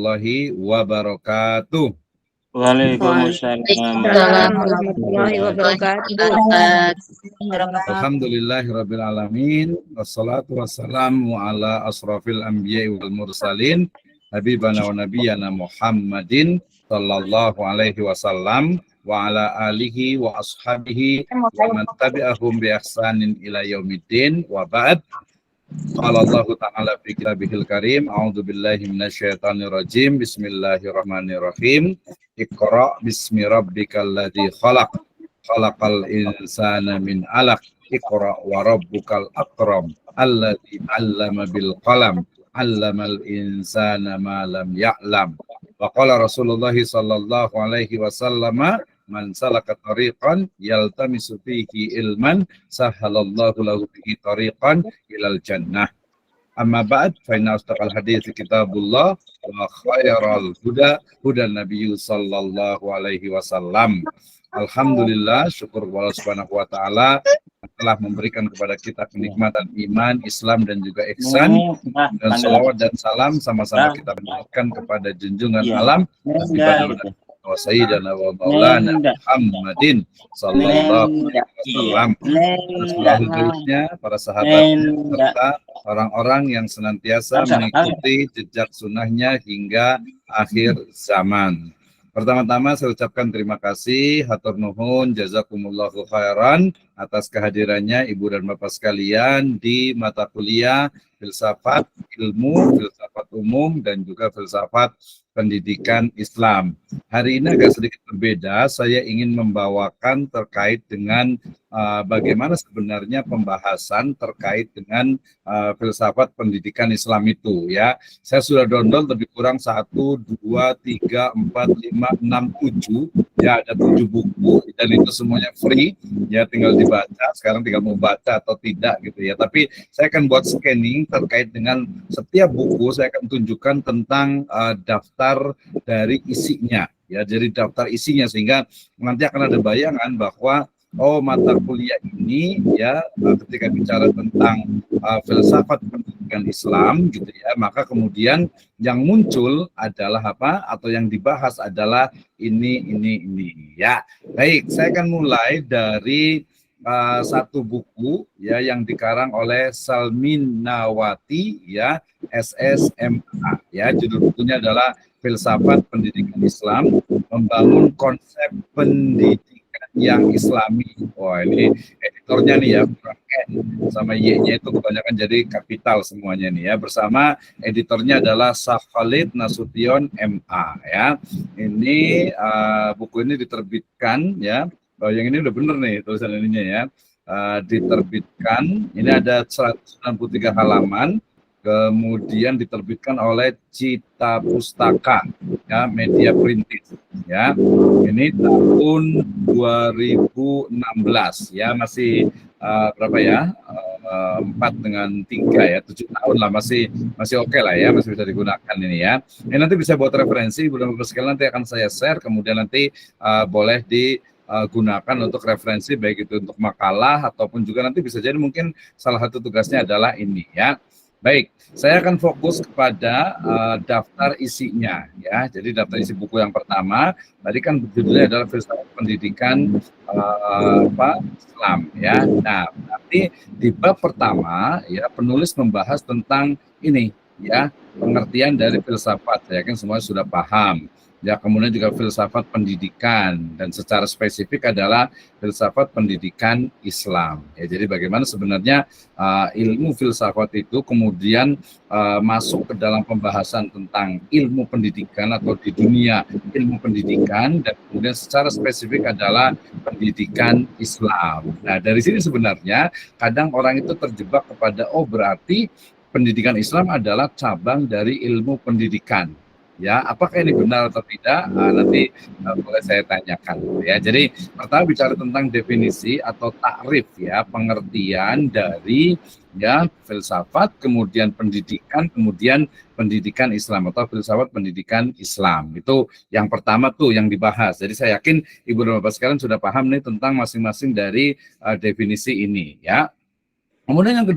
warahmatullahi wabarakatuh. Waalaikumsalam warahmatullahi wabarakatuh. Alhamdulillahirabbil alamin wassalatu wassalamu ala asrafil anbiya'i wal mursalin habibana wa nabiyyana Muhammadin sallallahu alaihi wasallam wa ala alihi wa ashabihi wa man tabi'ahum bi ihsanin ila yaumiddin wa ba'd. Qala Allah ta'ala fi kitabihil karim, a'udzu billahi minasyaitonir rajim. Bismillahirrahmanirrahim. Iqra bismi rabbikal ladzi khalaq. Khalaqal insana min 'alaq. Iqra wa rabbukal akram. Alladzi 'allama bil qalam. 'Allamal insana ma lam ya'lam. Wa qala Rasulullah sallallahu alaihi wasallam, man salaka tariqan yaltamisu fihi ilman sahhalallahu lahu bihi tariqan ilal jannah. Amma ba'd, fa inna asdaqal hadits kitabullah wa khairal huda hudan nabiyyu sallallahu alaihi wasallam. Alhamdulillah, syukur kepada Allah Subhanahu wa taala telah memberikan kepada kita kenikmatan iman, Islam dan juga ihsan, dan salawat dan salam sama-sama kita berikan kepada junjungan alam Nabi wa sayyidina wa maulana Muhammadin sallallahu alaihi wasallam. Selanjutnya para sahabat serta orang-orang yang senantiasa mengikuti jejak sunnahnya hingga akhir zaman. Pertama-tama saya ucapkan terima kasih, hatur nuhun, jazakumullahu khairan atas kehadirannya Ibu dan Bapak sekalian di mata kuliah filsafat ilmu, filsafat umum dan juga filsafat pendidikan Islam. Hari ini agak sedikit berbeda, saya ingin membawakan terkait dengan bagaimana sebenarnya pembahasan terkait dengan filsafat pendidikan Islam itu ya. Saya sudah download lebih kurang 1, 2, 3, 4, 5, 6, 7 ya, ada 7 buku dan itu semuanya free ya, tinggal dibaca. Sekarang tinggal mau baca atau tidak gitu ya. Tapi saya akan buat scanning terkait dengan setiap buku, saya akan tunjukkan tentang daftar dari isinya ya, jadi daftar isinya sehingga nanti akan ada bayangan bahwa oh mata kuliah ini ya ketika bicara tentang filsafat pendidikan Islam gitu ya, maka kemudian yang muncul adalah apa atau yang dibahas adalah ini ya. Baik, saya akan mulai dari satu buku ya yang dikarang oleh Salmin Nawati ya, SSMA ya, judul bukunya adalah Filsafat Pendidikan Islam, Membangun Konsep Pendidikan yang Islami. Wah, ini editornya nih ya, sama Y-nya itu kebanyakan jadi kapital semuanya nih ya. Bersama editornya adalah Khalid Nasution MA ya. Ini buku ini diterbitkan ya. Oh, yang ini udah bener nih tulisan ininya ya. Diterbitkan, ini ada 193 halaman. Kemudian diterbitkan oleh Cita Pustaka ya, media printed ya. Ini tahun 2016 ya, masih berapa ya, 4 dengan 3 ya, 7 tahun lah, masih oke lah ya, masih bisa digunakan ini ya. Ini nanti bisa buat referensi, Bapak sekalian, nanti akan saya share, kemudian nanti boleh digunakan untuk referensi, baik itu untuk makalah ataupun juga nanti bisa jadi mungkin salah satu tugasnya adalah ini ya. Baik, saya akan fokus kepada daftar isinya ya. Jadi daftar isi buku yang pertama tadi kan judulnya adalah Filsafat Pendidikan Islam ya. Nah, nanti di bab pertama ya penulis membahas tentang ini ya, pengertian dari filsafat. Saya yakin semuanya sudah paham. Ya, kemudian juga filsafat pendidikan dan secara spesifik adalah filsafat pendidikan Islam. Ya, jadi bagaimana sebenarnya ilmu filsafat itu kemudian masuk ke dalam pembahasan tentang ilmu pendidikan atau di dunia ilmu pendidikan, dan kemudian secara spesifik adalah pendidikan Islam. Nah, dari sini sebenarnya kadang orang itu terjebak kepada berarti pendidikan Islam adalah cabang dari ilmu pendidikan. Ya, apakah ini benar atau tidak? Nanti boleh saya tanyakan. Ya, jadi pertama bicara tentang definisi atau takrif ya, pengertian dari ya filsafat, kemudian pendidikan, kemudian pendidikan Islam atau filsafat pendidikan Islam. Itu yang pertama tuh yang dibahas. Jadi saya yakin Ibu dan Bapak sekalian sudah paham nih tentang masing-masing dari definisi ini ya. Kemudian yang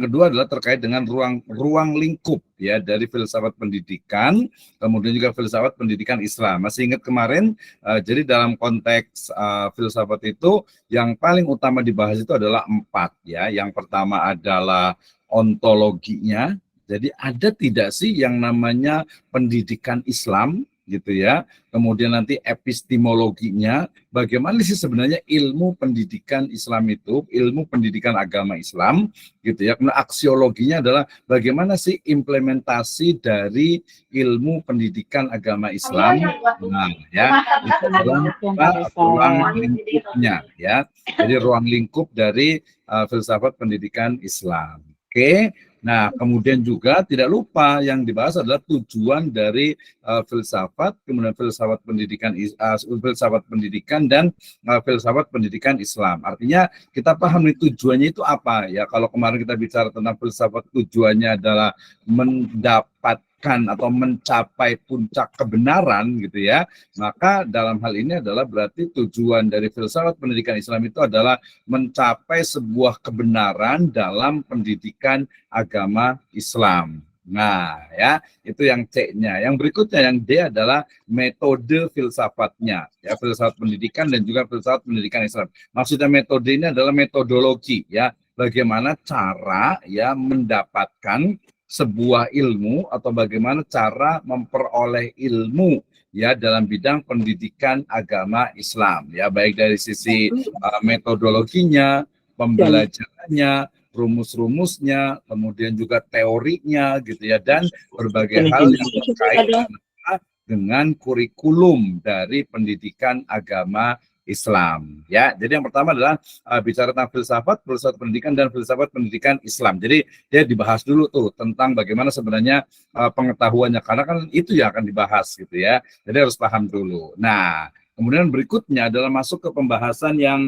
kedua adalah terkait dengan ruang lingkup ya dari filsafat pendidikan, kemudian juga filsafat pendidikan Islam. Masih ingat kemarin, jadi dalam konteks filsafat itu yang paling utama dibahas itu adalah 4 ya. Yang pertama adalah ontologinya. Jadi ada tidak sih yang namanya pendidikan Islam gitu ya. Kemudian nanti epistemologinya, bagaimana sih sebenarnya ilmu pendidikan Islam itu, ilmu pendidikan agama Islam gitu ya. Kemudian aksiologinya adalah bagaimana sih implementasi dari ilmu pendidikan agama Islam. Nah, ya, itu adalah ruang lingkupnya ya. Jadi ruang lingkup dari filsafat pendidikan Islam. Oke. Nah, kemudian juga tidak lupa yang dibahas adalah tujuan dari filsafat, kemudian filsafat pendidikan dan filsafat pendidikan Islam. Artinya kita paham nih tujuannya itu apa ya. Kalau kemarin kita bicara tentang filsafat, tujuannya adalah mendapatkan atau mencapai puncak kebenaran gitu ya, maka dalam hal ini adalah berarti tujuan dari filsafat pendidikan Islam itu adalah mencapai sebuah kebenaran dalam pendidikan agama Islam. Nah, ya, itu yang C-nya. Yang berikutnya yang D adalah metode filsafatnya, ya, filsafat pendidikan dan juga filsafat pendidikan Islam. Maksudnya metode ini adalah metodologi, ya, bagaimana cara ya mendapatkan sebuah ilmu atau bagaimana cara memperoleh ilmu ya dalam bidang pendidikan agama Islam, ya, baik dari sisi metodologinya, pembelajarannya, rumus-rumusnya, kemudian juga teorinya gitu ya, dan berbagai hal yang terkait dengan kurikulum dari pendidikan agama Islam ya. Jadi yang pertama adalah bicara tentang filsafat pendidikan dan filsafat pendidikan Islam. Jadi dia dibahas dulu tuh tentang bagaimana sebenarnya pengetahuannya, karena kan itu yang akan dibahas gitu ya. Jadi harus paham dulu. Nah, kemudian berikutnya adalah masuk ke pembahasan yang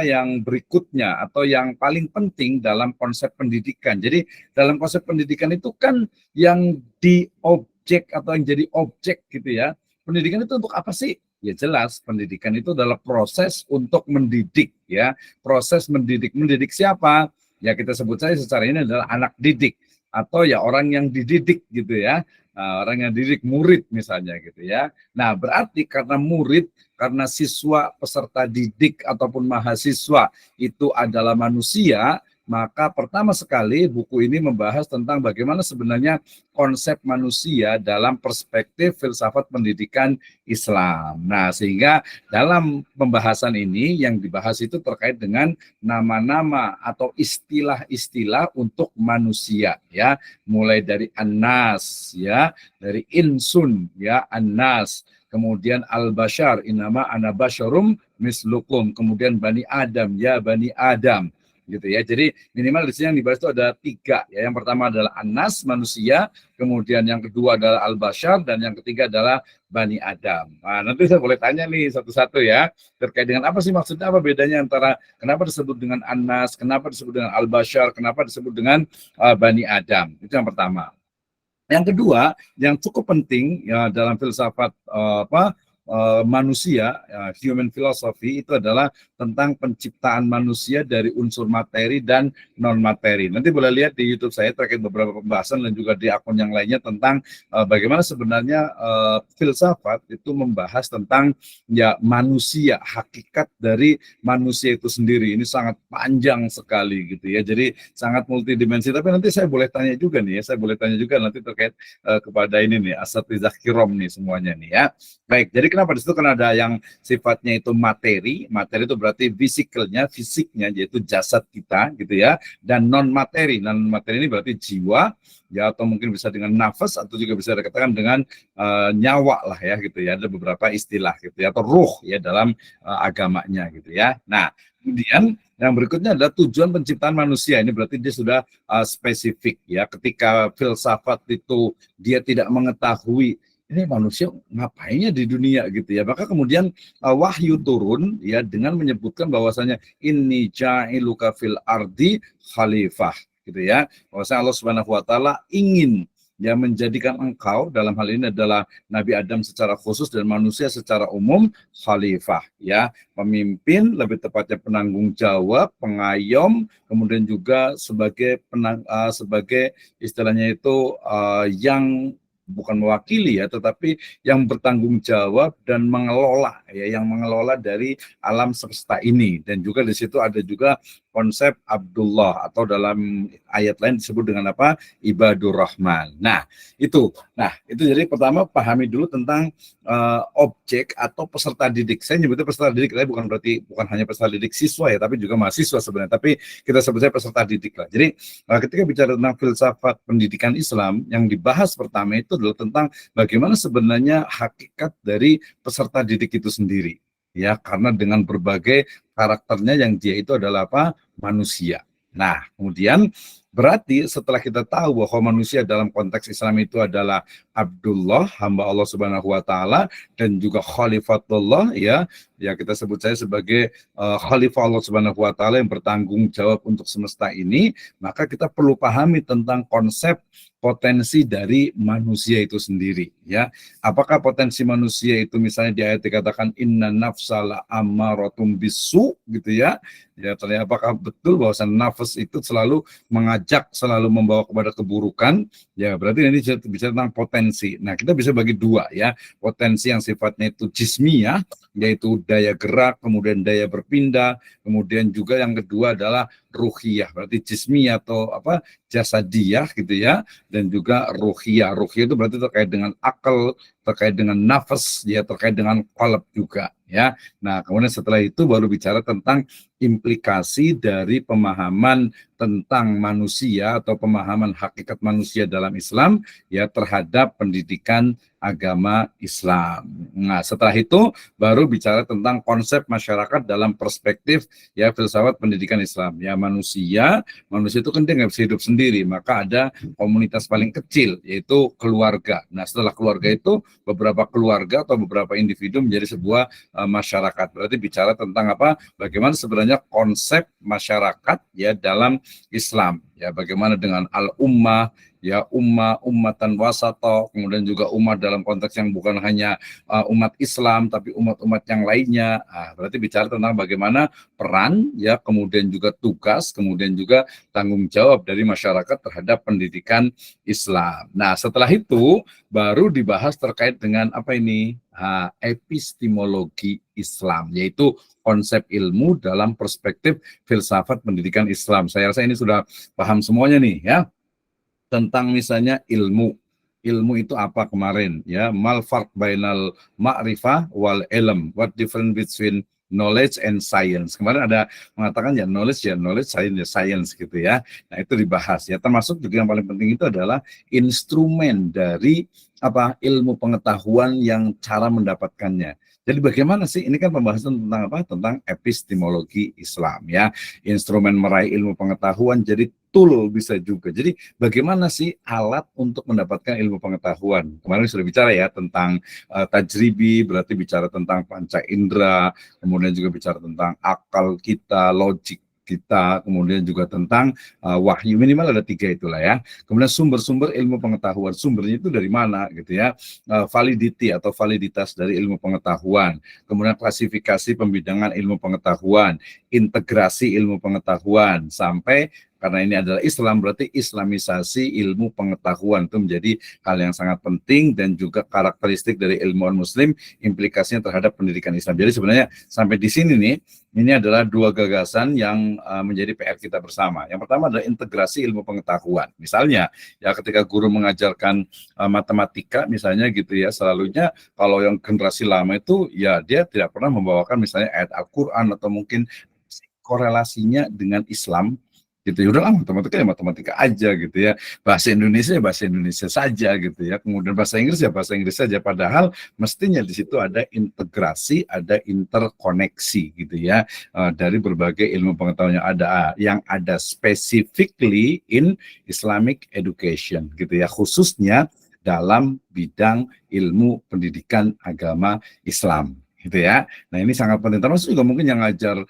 yang berikutnya atau yang paling penting dalam konsep pendidikan. Jadi dalam konsep pendidikan itu kan yang diobjek atau yang jadi objek gitu ya. Pendidikan itu untuk apa sih? Ya jelas, pendidikan itu adalah proses untuk mendidik ya. Proses mendidik. Mendidik siapa? Ya kita sebut saja secara ini adalah anak didik atau ya orang yang dididik gitu ya. Orang yang didik, murid misalnya gitu ya. Nah, berarti karena murid, karena siswa peserta didik ataupun mahasiswa itu adalah manusia, maka pertama sekali buku ini membahas tentang bagaimana sebenarnya konsep manusia dalam perspektif filsafat pendidikan Islam. Nah, sehingga dalam pembahasan ini yang dibahas itu terkait dengan nama-nama atau istilah-istilah untuk manusia ya, mulai dari An-Nas ya, dari Insun ya, An-Nas, kemudian Al-Bashar, inama ana basyarum mislukum, kemudian Bani Adam ya, Bani Adam gitu ya. Jadi minimal di sini yang dibahas itu ada 3 ya. Yang pertama adalah An-Nas, manusia, kemudian yang kedua adalah Al-Bashar, dan yang ketiga adalah Bani Adam. Nah, nanti saya boleh tanya nih satu-satu ya, terkait dengan apa sih maksudnya, apa bedanya antara kenapa disebut dengan An-Nas, kenapa disebut dengan Al-Bashar, kenapa disebut dengan Bani Adam. Itu yang pertama. Yang kedua, yang cukup penting ya dalam filsafat manusia, human philosophy, itu adalah tentang penciptaan manusia dari unsur materi dan non materi. Nanti boleh lihat di YouTube saya terkait beberapa pembahasan dan juga di akun yang lainnya tentang bagaimana sebenarnya filsafat itu membahas tentang ya manusia, hakikat dari manusia itu sendiri. Ini sangat panjang sekali gitu ya. Jadi sangat multidimensi. Tapi nanti saya boleh tanya juga nih ya, saya boleh tanya juga nanti terkait kepada ini nih, Asatidz Kiram nih semuanya nih ya. Baik, jadi kenapa di situ? Karena ada yang sifatnya itu materi itu berarti fisiknya yaitu jasad kita gitu ya, dan non materi ini berarti jiwa ya, atau mungkin bisa dengan nafas, atau juga bisa dikatakan dengan nyawa lah ya gitu ya, ada beberapa istilah gitu ya, atau ruh ya dalam agamanya gitu ya. Nah, kemudian yang berikutnya adalah tujuan penciptaan manusia. Ini berarti dia sudah spesifik ya, ketika filsafat itu dia tidak mengetahui ini manusia ngapainnya di dunia gitu ya. Maka kemudian wahyu turun ya dengan menyebutkan bahwasanya inni ja'iluka fil ardi khalifah gitu ya. Bahwasanya Allah Subhanahu wa taala ingin yang menjadikan engkau dalam hal ini adalah Nabi Adam secara khusus dan manusia secara umum khalifah, ya, pemimpin, lebih tepatnya penanggung jawab, pengayom, kemudian juga sebagai istilahnya itu yang bukan mewakili ya, tetapi yang bertanggung jawab dan mengelola, ya, yang mengelola dari alam semesta ini. Dan juga di situ ada juga konsep Abdullah, atau dalam ayat lain disebut dengan apa? Ibadur Rahman. Nah, itu. Jadi pertama pahami dulu tentang objek atau peserta didik. Saya nyebutnya peserta didik, tapi bukan hanya peserta didik siswa ya, tapi juga mahasiswa sebenarnya. Tapi kita sebutnya peserta didik lah. Jadi ketika bicara tentang filsafat pendidikan Islam, yang dibahas pertama itu adalah tentang bagaimana sebenarnya hakikat dari peserta didik itu sendiri. Ya, karena dengan berbagai karakternya yang dia itu adalah apa? Manusia. Nah, kemudian berarti setelah kita tahu bahwa manusia dalam konteks Islam itu adalah Abdullah, hamba Allah Subhanahu wa taala, dan juga Khalifatullah, ya kita sebut saya sebagai Khalifah Allah Subhanahu wa taala yang bertanggung jawab untuk semesta ini, maka kita perlu pahami tentang konsep potensi dari manusia itu sendiri, ya. Apakah potensi manusia itu misalnya di ayat dikatakan inna nafsala ammaratum bisu, gitu ya. Ya, ternyata apakah betul bahwa nafas itu selalu mengajak, selalu membawa kepada keburukan? Ya, berarti ini bicara tentang potensi. Nah, kita bisa bagi dua, ya. Potensi yang sifatnya itu jismiyah, yaitu daya gerak, kemudian daya berpindah, kemudian juga yang kedua adalah ruhiyah, berarti jismiyah atau jasadiyah, gitu ya, dan juga ruhiyah. Ruhiyah itu berarti terkait dengan akal, terkait dengan nafas, ya, terkait dengan qalb juga, ya. Nah, kemudian setelah itu baru bicara tentang implikasi dari pemahaman tentang manusia atau pemahaman hakikat manusia dalam Islam, ya, terhadap pendidikan agama Islam. Nah, setelah itu baru bicara tentang konsep masyarakat dalam perspektif, ya, filsafat pendidikan Islam. Ya, manusia itu kan dia nggak bisa hidup sendiri, maka ada komunitas paling kecil, yaitu keluarga. Nah, setelah keluarga itu beberapa keluarga atau beberapa individu menjadi sebuah masyarakat. Berarti bicara tentang apa? Bagaimana sebenarnya konsep masyarakat, ya, dalam Islam. Ya, bagaimana dengan al-ummah, ya, ummatan wasato, kemudian juga umat dalam konteks yang bukan hanya umat Islam tapi umat-umat yang lainnya. Berarti bicara tentang bagaimana peran, ya, kemudian juga tugas, kemudian juga tanggung jawab dari masyarakat terhadap pendidikan Islam. Nah, setelah itu baru dibahas terkait dengan apa ini? Epistemologi Islam, yaitu konsep ilmu dalam perspektif filsafat pendidikan Islam. Saya rasa ini sudah paham semuanya nih, ya, tentang misalnya ilmu. Ilmu itu apa kemarin, ya? Mal farq bainal ma'rifah wal ilm. What difference between knowledge and science. Kemarin ada mengatakan ya knowledge, science gitu ya. Nah, itu dibahas, ya. Termasuk juga yang paling penting itu adalah instrumen dari ilmu pengetahuan yang cara mendapatkannya. Jadi bagaimana sih, ini kan pembahasan tentang tentang epistemologi Islam, ya. Instrumen meraih ilmu pengetahuan, jadi tool bisa juga. Jadi bagaimana sih alat untuk mendapatkan ilmu pengetahuan? Kemarin sudah bicara, ya, tentang tajribi, berarti bicara tentang panca indera, kemudian juga bicara tentang akal kita, logik kita, kemudian juga tentang wahyu, minimal ada 3 itulah, ya. Kemudian sumber-sumber ilmu pengetahuan, sumbernya itu dari mana, gitu ya. Validity atau validitas dari ilmu pengetahuan, kemudian klasifikasi pembidangan ilmu pengetahuan, integrasi ilmu pengetahuan, sampai karena ini adalah Islam, berarti islamisasi ilmu pengetahuan itu menjadi hal yang sangat penting, dan juga karakteristik dari ilmuwan muslim, implikasinya terhadap pendidikan Islam. Jadi sebenarnya sampai di sini nih, ini adalah 2 gagasan yang menjadi PR kita bersama. Yang pertama adalah integrasi ilmu pengetahuan. Misalnya, ya, ketika guru mengajarkan matematika misalnya, gitu ya, selalunya kalau yang generasi lama itu, ya, dia tidak pernah membawakan misalnya ayat Al-Quran atau mungkin korelasinya dengan Islam, gitu. Ya udahlah, matematika ya matematika aja, gitu ya. Bahasa Indonesia ya bahasa Indonesia saja, gitu ya. Kemudian bahasa Inggris ya bahasa Inggris saja, padahal mestinya di situ ada integrasi, ada interkoneksi, gitu ya, dari berbagai ilmu pengetahuan yang ada specifically in Islamic education, gitu ya, khususnya dalam bidang ilmu pendidikan agama Islam. gitu ya. Nah ini sangat penting. Termasuk juga mungkin yang ngajar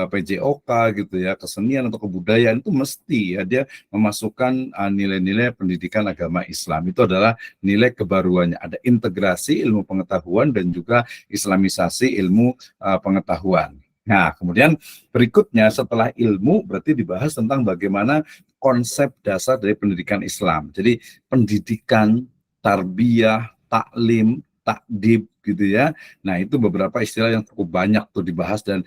PJOK gitu ya, kesenian atau kebudayaan itu mesti ya dia memasukkan nilai-nilai pendidikan agama Islam. Itu adalah nilai kebaruannya. Ada integrasi ilmu pengetahuan dan juga islamisasi ilmu pengetahuan. Nah, kemudian berikutnya setelah ilmu berarti dibahas tentang bagaimana konsep dasar dari pendidikan Islam. Jadi pendidikan, tarbiyah, taklim, takdib gitu ya. Nah, itu beberapa istilah yang cukup banyak tuh dibahas dan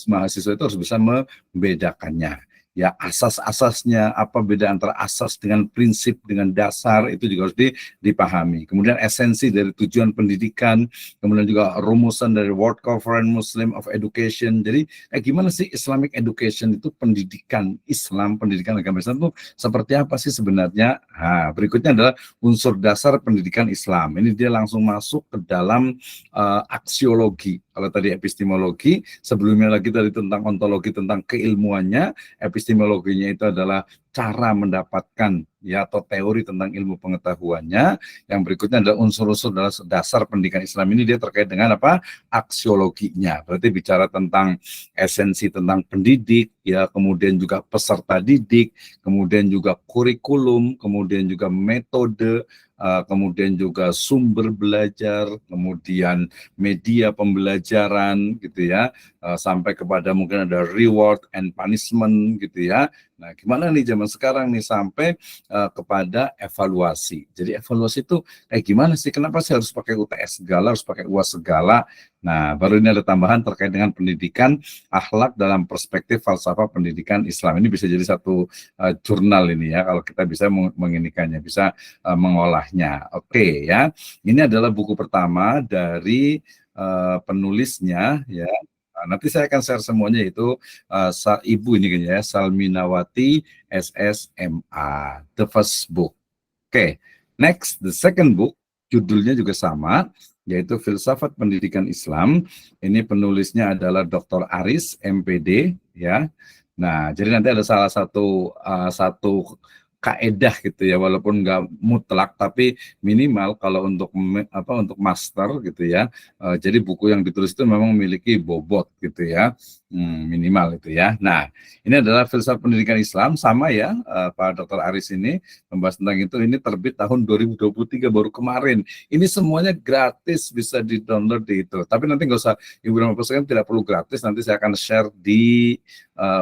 mahasiswa itu harus bisa membedakannya. Ya, asas-asasnya, apa beda antara asas dengan prinsip, dengan dasar, itu juga harus dipahami. Kemudian esensi dari tujuan pendidikan, kemudian juga rumusan dari World Conference Muslim of Education. Jadi, gimana sih Islamic Education itu pendidikan Islam, pendidikan agama Islam itu seperti apa sih sebenarnya? Nah, berikutnya adalah unsur dasar pendidikan Islam. Ini dia langsung masuk ke dalam aksiologi. Kalau tadi epistemologi, sebelumnya lagi tadi tentang ontologi, tentang keilmuannya, epistemologinya itu adalah cara mendapatkan ya atau teori tentang ilmu pengetahuannya. Yang berikutnya adalah unsur-unsur dasar pendidikan Islam ini dia terkait dengan apa? Aksiologinya. Berarti bicara tentang esensi tentang pendidik, ya, kemudian juga peserta didik, kemudian juga kurikulum, kemudian juga metode, kemudian juga sumber belajar, kemudian media pembelajaran gitu ya, sampai kepada mungkin ada reward and punishment gitu ya. Nah, gimana nih zaman sekarang nih sampai kepada evaluasi. Jadi evaluasi itu gimana sih? Kenapa sih harus pakai UTS segala, harus pakai UAS segala? Nah, baru ini ada tambahan terkait dengan pendidikan akhlak dalam perspektif falsafah pendidikan Islam. Ini bisa jadi satu jurnal ini ya, kalau kita bisa menginikannya, bisa mengolahnya. Oke ya, ini adalah buku pertama dari penulisnya ya. Nah, nanti saya akan share semuanya itu Ibu ini kan ya, Salminawati SSMA, the first book. Oke, next, the second book, judulnya juga sama, yaitu Filsafat Pendidikan Islam. Ini penulisnya adalah Dr. Aris, MPD, ya. Nah, jadi nanti ada salah satu kaedah gitu ya, walaupun nggak mutlak, tapi minimal kalau untuk untuk master gitu ya. Jadi buku yang ditulis itu memang memiliki bobot gitu ya, minimal itu ya. Nah, ini adalah Filsafat Pendidikan Islam, sama ya, Pak Dr. Aris ini membahas tentang itu. Ini terbit tahun 2023 baru kemarin. Ini semuanya gratis, bisa di-download di itu. Tapi nanti nggak usah, Ibu dan Bapak sekalian, tidak perlu gratis. Nanti saya akan share di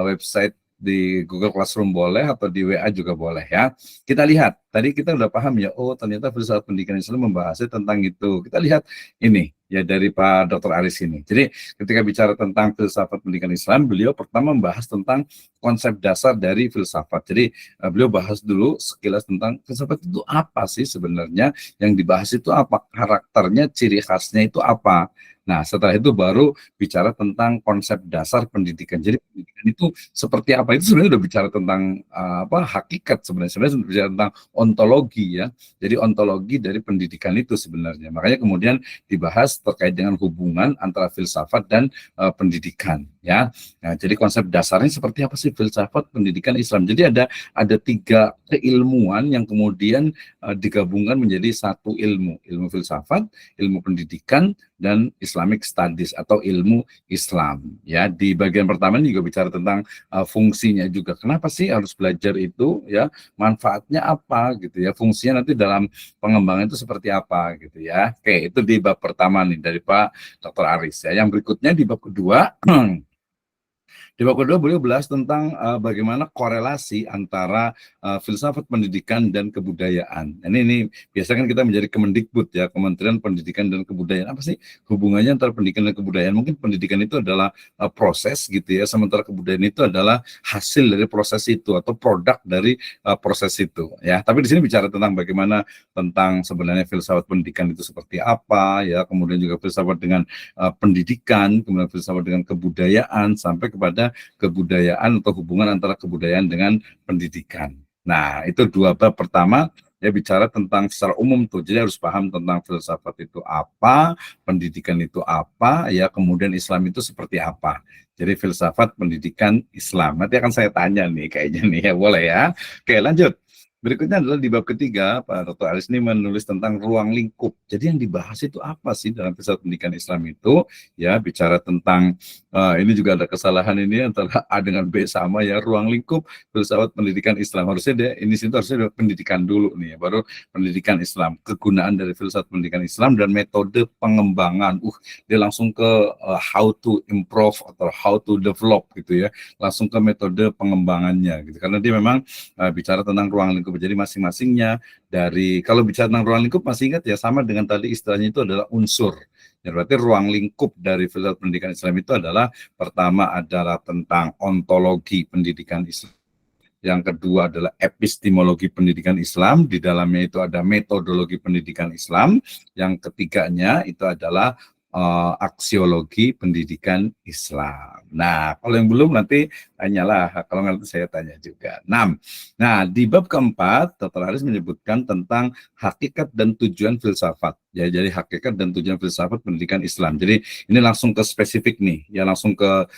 website, di Google Classroom boleh, atau di WA juga boleh ya. Kita lihat, tadi kita udah paham ya, oh ternyata Filsafat Pendidikan Islam membahasnya tentang itu. Kita lihat ini ya dari Pak Dr. Aris ini. Jadi ketika bicara tentang Filsafat Pendidikan Islam, beliau pertama membahas tentang konsep dasar dari filsafat. Jadi beliau bahas dulu sekilas tentang filsafat itu apa sih sebenarnya, yang dibahas itu apa, karakternya, ciri khasnya itu apa. Nah, setelah itu baru bicara tentang konsep dasar pendidikan. Jadi pendidikan itu seperti apa? Itu sebenarnya udah bicara tentang hakikat sebenarnya. Sebenarnya bicara tentang ontologi ya. Jadi ontologi dari pendidikan itu sebenarnya. Makanya kemudian dibahas terkait dengan hubungan antara filsafat dan pendidikan ya. Nah, jadi konsep dasarnya seperti apa sih filsafat pendidikan Islam? Jadi ada tiga keilmuan yang kemudian digabungkan menjadi satu ilmu. Ilmu filsafat, ilmu pendidikan, dan Islamic Studies atau ilmu Islam ya. Di bagian pertama ini juga bicara tentang fungsinya juga. Kenapa sih harus belajar itu ya? Manfaatnya apa gitu ya? Fungsinya nanti dalam pengembangan itu seperti apa gitu ya. Oke, itu di bab pertama nih dari Pak Dr. Aris ya. Yang berikutnya di bab kedua di bab kedua beliau bahas tentang bagaimana korelasi antara filsafat pendidikan dan kebudayaan. Ini biasanya kan kita menjadi Kemendikbud ya, Kementerian Pendidikan dan Kebudayaan. Apa sih hubungannya antara pendidikan dan kebudayaan? Mungkin pendidikan itu adalah proses gitu ya, sementara kebudayaan itu adalah hasil dari proses itu atau produk dari proses itu ya. Tapi di sini bicara tentang bagaimana tentang sebenarnya filsafat pendidikan itu seperti apa ya, kemudian juga filsafat dengan pendidikan, kemudian filsafat dengan kebudayaan, sampai kepada kebudayaan atau hubungan antara kebudayaan dengan pendidikan. Nah, itu dua bab pertama ya, bicara tentang secara umum tuh. Jadi harus paham tentang filsafat itu apa, pendidikan itu apa, ya kemudian Islam itu seperti apa. Jadi filsafat pendidikan Islam. Nanti akan saya tanya nih kayaknya nih ya, boleh ya. Oke, lanjut. Berikutnya adalah di bab ketiga, Pak Dr. Aris ini menulis tentang ruang lingkup. Jadi yang dibahas itu apa sih dalam filsafat pendidikan Islam itu? Ya, bicara tentang ini juga ada kesalahan ini antara A dengan B sama ya, ruang lingkup filsafat pendidikan Islam. Harusnya dia ini situ harusnya ada pendidikan dulu nih ya, baru pendidikan Islam. Kegunaan dari filsafat pendidikan Islam dan metode pengembangan. Dia langsung ke how to improve atau how to develop gitu ya. Langsung ke metode pengembangannya gitu. Karena dia memang bicara tentang ruang lingkup. Jadi masing-masingnya dari, kalau bicara tentang ruang lingkup masih ingat ya, sama dengan tadi istilahnya itu adalah unsur. Ya, berarti ruang lingkup dari filsafat pendidikan Islam itu adalah, pertama adalah tentang ontologi pendidikan Islam. Yang kedua adalah epistemologi pendidikan Islam, di dalamnya itu ada metodologi pendidikan Islam. Yang ketiganya itu adalah aksiologi pendidikan Islam. Nah, kalau yang belum nanti tanyalah, kalau nggak saya tanya juga. 6. Nah, di bab keempat, Dr. Haris menyebutkan tentang hakikat dan tujuan filsafat. Ya, jadi hakikat dan tujuan filsafat pendidikan Islam. Jadi ini langsung ke spesifik nih, ya langsung ke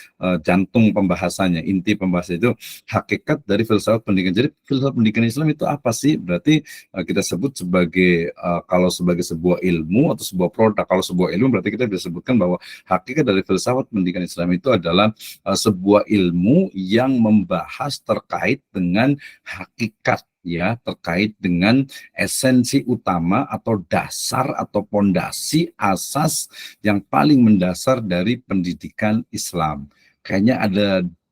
jantung pembahasannya, inti pembahasan itu hakikat dari filsafat pendidikan. Jadi filsafat pendidikan Islam itu apa sih? Berarti kita sebut sebagai kalau sebagai sebuah ilmu atau sebuah produk. Kalau sebuah ilmu berarti kita bisa sebutkan bahwa hakikat dari filsafat pendidikan Islam itu adalah sebuah ilmu yang membahas terkait dengan hakikat, ya, terkait dengan esensi utama atau dasar atau pondasi asas yang paling mendasar dari pendidikan Islam. Kayaknya ada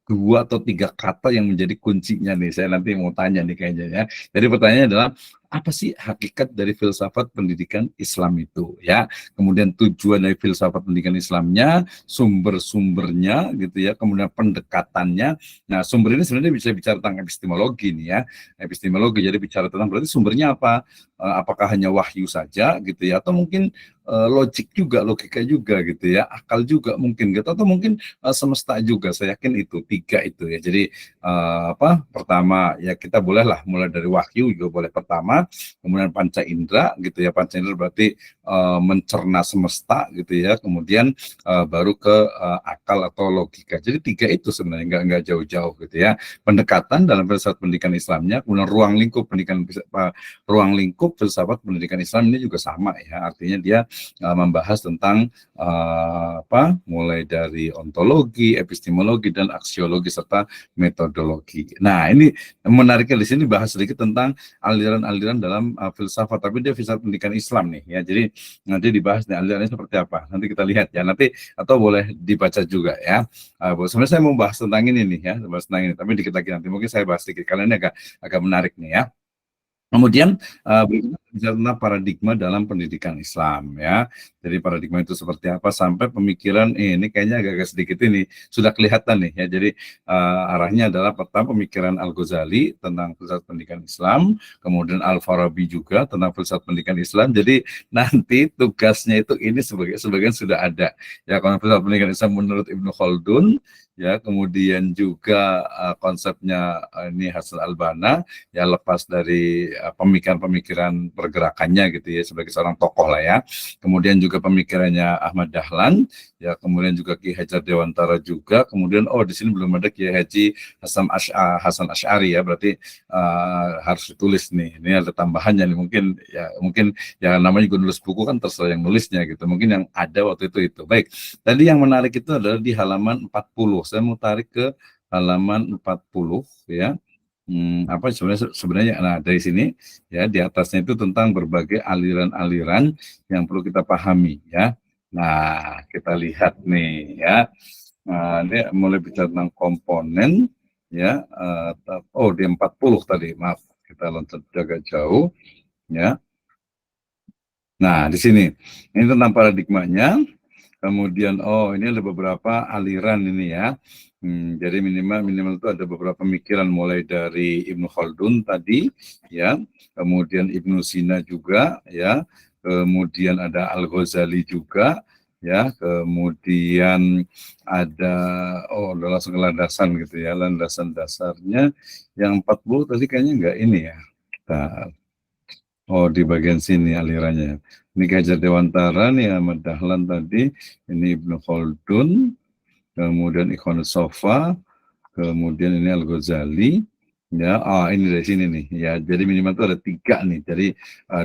2 atau 3 kata yang menjadi kuncinya nih. Saya nanti mau tanya nih kayaknya ya. Jadi pertanyaannya adalah, apa sih hakikat dari filsafat pendidikan Islam itu ya? Kemudian tujuan dari filsafat pendidikan Islamnya, sumber-sumbernya gitu ya, kemudian pendekatannya. Nah, sumber ini sebenarnya bisa bicara tentang epistemologi nih ya. Epistemologi, jadi bicara tentang berarti sumbernya apa? Apakah hanya wahyu saja gitu ya, atau mungkin logik juga, logika juga gitu ya, akal juga mungkin gitu, atau mungkin semesta juga. Saya yakin itu 3 itu ya. Jadi pertama ya kita bolehlah mulai dari wahyu juga boleh pertama, kemudian panca indera gitu ya. Panca indera berarti mencerna semesta gitu ya, kemudian baru ke akal atau logika. Jadi 3 itu sebenarnya nggak jauh-jauh gitu ya. Pendekatan dalam filsafat pendidikan Islamnya, kemudian ruang lingkup filsafat pendidikan Islam ini juga sama ya. Artinya dia membahas tentang mulai dari ontologi, epistemologi, dan aksiologi serta metodologi. Nah, ini menariknya di sini bahas sedikit tentang aliran-aliran dalam filsafat, tapi dia filsafat pendidikan Islam nih ya. Jadi nanti dibahas nih alirannya seperti apa. Nanti kita lihat ya. Nanti atau boleh dibaca juga ya. Sebenarnya saya mau bahas tentang ini nih ya, bahas tentang ini. Tapi dikit lagi nanti mungkin saya bahas sedikit karena ini agak menarik nih ya. Kemudian berikutnya bicara tentang paradigma dalam pendidikan Islam ya. Jadi paradigma itu seperti apa sampai pemikiran ini kayaknya agak sedikit ini sudah kelihatan nih ya. Jadi arahnya adalah pertama pemikiran Al-Ghazali tentang filsafat pendidikan Islam, kemudian Al-Farabi juga tentang filsafat pendidikan Islam. Jadi nanti tugasnya itu ini sebagian sudah ada ya. Kalau filsafat pendidikan Islam menurut Ibnu Khaldun ya, kemudian juga konsepnya ini Hasan Al-Banna ya, lepas dari pemikiran-pemikiran pergerakannya gitu ya, sebagai seorang tokoh lah ya. Kemudian juga pemikirannya Ahmad Dahlan ya, kemudian juga Ki Hajar Dewantara juga. Kemudian di sini belum ada Ki Haji Hasan Asy'ari ya, berarti harus ditulis nih. Ini ada tambahannya nih, mungkin ya namanya juga nulis buku kan terserah yang nulisnya gitu. Mungkin yang ada waktu itu. Baik. Tadi yang menarik itu adalah di halaman 40. Saya mau tarik ke halaman 40 ya. Apa sebenarnya nah dari sini ya, di atasnya itu tentang berbagai aliran-aliran yang perlu kita pahami ya. Nah, kita lihat nih ya. Nah, ini mulai bicara tentang komponen ya. Di 40 tadi, maaf kita loncat agak jauh ya. Nah, di sini ini tentang paradigmanya. Kemudian ini ada beberapa aliran ini ya. Jadi minimal itu ada beberapa pemikiran mulai dari Ibnu Khaldun tadi ya, kemudian Ibnu Sina juga ya, kemudian ada Al-Ghazali juga ya, kemudian ada langsung landasan gitu ya, landasan dasarnya yang 40 tadi kayaknya enggak ini ya. Di bagian sini alirannya. Ini Ki Hajar Dewantara nih, Ahmad Dahlan tadi, ini Ibnu Khaldun, kemudian Ikhwanus Sofa, kemudian ini Al-Ghazali, Ya, ini dari sini nih. Ya, jadi minimal itu ada 3 nih. Jadi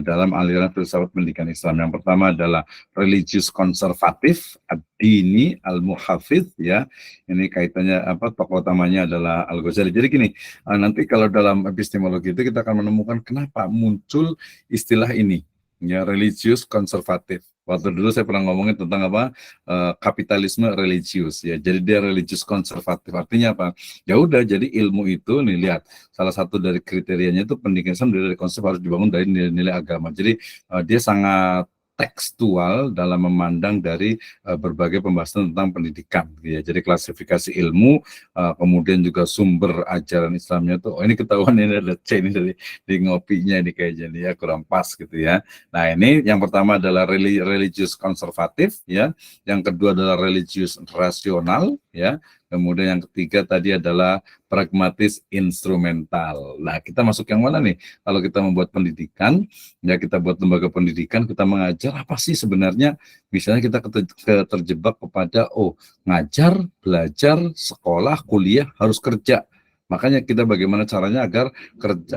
dalam aliran filsafat pendidikan Islam. Yang pertama adalah religius konservatif, ad-dini, al-muhafidz, ya. Ini kaitannya apa? Tokoh utamanya adalah Al-Ghazali. Jadi gini, nanti kalau dalam epistemologi itu kita akan menemukan kenapa muncul istilah ini, ya, religius konservatif. Waktu dulu saya pernah ngomongin tentang apa? Kapitalisme religius, ya. Jadi dia religius konservatif. Artinya apa? Ya udah, jadi ilmu itu nih, lihat, salah satu dari kriterianya itu pendidikan Islam dari konsep harus dibangun dari nilai-nilai agama. Jadi dia sangat tekstual dalam memandang dari berbagai pembahasan tentang pendidikan, ya. Jadi klasifikasi ilmu, kemudian juga sumber ajaran Islamnya tuh, ini ketahuan ini ada C ini dari di ngopinya ini kayaknya nih, ya, kurang pas gitu ya. Nah, ini yang pertama adalah religius konservatif, ya. Yang kedua adalah religius rasional, ya. Kemudian yang ketiga tadi adalah pragmatis instrumental. Nah, kita masuk yang mana nih? Kalau kita membuat pendidikan, ya, kita buat lembaga pendidikan, kita mengajar apa sih sebenarnya? Misalnya kita terjebak kepada ngajar, belajar, sekolah, kuliah, harus kerja. Makanya kita bagaimana caranya agar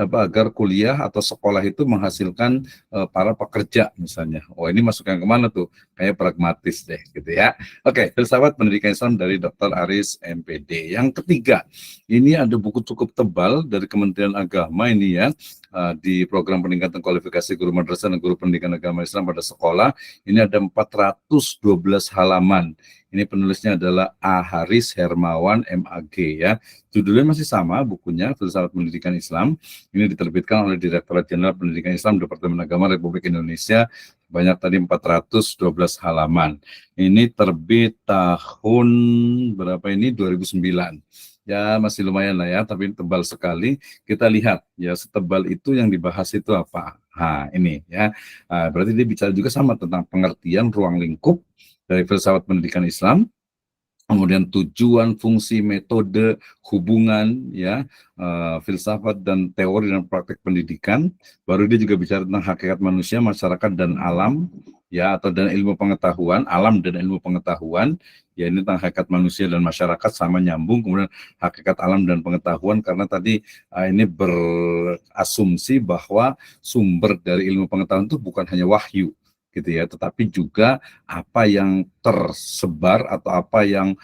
agar kuliah atau sekolah itu menghasilkan para pekerja misalnya. Ini masuk yang kemana tuh? Kayak pragmatis deh gitu ya. Oke, filsafat pendidikan Islam dari Dr. Aris MPD. Yang ketiga, ini ada buku cukup tebal dari Kementerian Agama ini, ya, di program peningkatan kualifikasi guru madrasah dan guru pendidikan agama Islam pada sekolah. Ini ada 412 halaman. Ini penulisnya adalah A. Haris Hermawan MAG, ya. Judulnya masih sama bukunya, Filsafat Pendidikan Islam. Ini diterbitkan oleh Direktorat Jenderal Pendidikan Islam Departemen Agama Republik Indonesia. Banyak tadi 412 halaman. Ini terbit tahun berapa ini? 2009. Ya, masih lumayan lah ya, tapi tebal sekali. Kita lihat ya, setebal itu yang dibahas itu apa. Nah, ini ya. Berarti dia bicara juga sama tentang pengertian ruang lingkup dari filsafat pendidikan Islam, kemudian tujuan, fungsi, metode, hubungan, ya, filsafat dan teori dan praktek pendidikan. Baru dia juga bicara tentang hakikat manusia, masyarakat dan alam, ya, atau dan ilmu pengetahuan, alam dan ilmu pengetahuan. Ya, ini tentang hakikat manusia dan masyarakat sama nyambung. Kemudian hakikat alam dan pengetahuan, karena tadi ini berasumsi bahwa sumber dari ilmu pengetahuan itu bukan hanya wahyu gitu ya, tetapi juga apa yang tersebar atau apa yang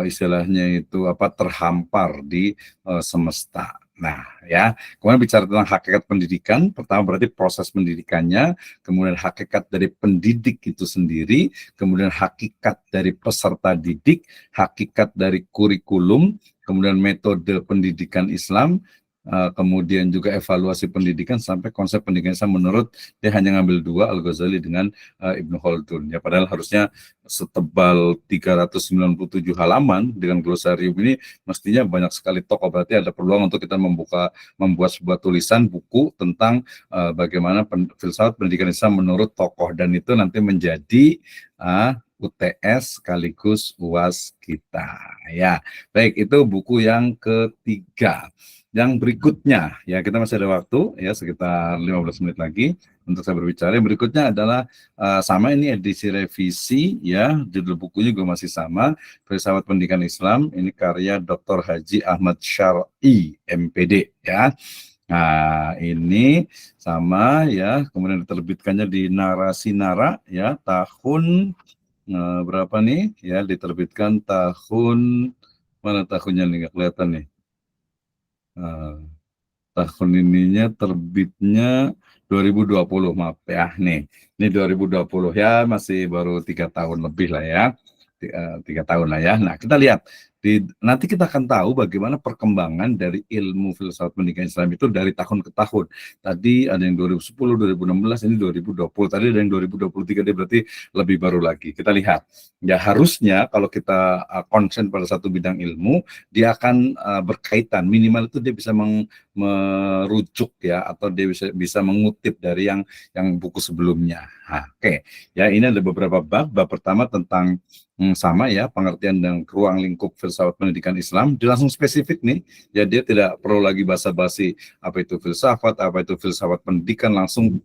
istilahnya itu terhampar di semesta. Nah, ya, kemudian bicara tentang hakikat pendidikan, pertama berarti proses pendidikannya, kemudian hakikat dari pendidik itu sendiri, kemudian hakikat dari peserta didik, hakikat dari kurikulum, kemudian metode pendidikan Islam, kemudian juga evaluasi pendidikan sampai konsep pendidikan Islam menurut dia hanya ngambil 2, Al-Ghazali dengan Ibnu Khaldun. Ya, padahal harusnya setebal 397 halaman dengan glosarium ini mestinya banyak sekali tokoh. Berarti ada peluang untuk kita membuat sebuah tulisan buku tentang bagaimana filsafat pendidikan Islam menurut tokoh, dan itu nanti menjadi UTS sekaligus UAS kita. Ya, baik, itu buku yang ketiga. Yang berikutnya, ya, kita masih ada waktu ya sekitar 15 menit lagi untuk saya berbicara. Yang berikutnya adalah sama, ini edisi revisi, ya, judul bukunya juga masih sama, Filsafat Pendidikan Islam. Ini karya Dr. Haji Ahmad Syar'i MPD, ya. Nah, ini sama, ya, kemudian diterbitkannya di Narasi Nara, ya, tahun berapa nih? Ya, diterbitkan tahun, mana tahunnya nih, nggak kelihatan nih. Tahun ininya terbitnya 2020, maaf ya, nih, ini 2020 ya, masih baru 3 tahun lebih lah ya, 3 tahun lah ya. Nah, kita lihat nanti kita akan tahu bagaimana perkembangan dari ilmu filsafat pendidikan Islam itu dari tahun ke tahun. Tadi ada yang 2010, 2016, ini 2020, tadi ada yang 2023, dia berarti lebih baru lagi. Kita lihat, ya, harusnya kalau kita konsen pada satu bidang ilmu, dia akan berkaitan, minimal itu dia bisa merujuk, ya, atau dia bisa mengutip dari yang buku sebelumnya. Oke. Ya, ini ada beberapa bab. Bab pertama tentang sama, ya, pengertian dan ruang lingkup filsafat pendidikan Islam. Dia langsung spesifik nih, ya, dia tidak perlu lagi basa-basi apa itu filsafat, apa itu filsafat pendidikan, langsung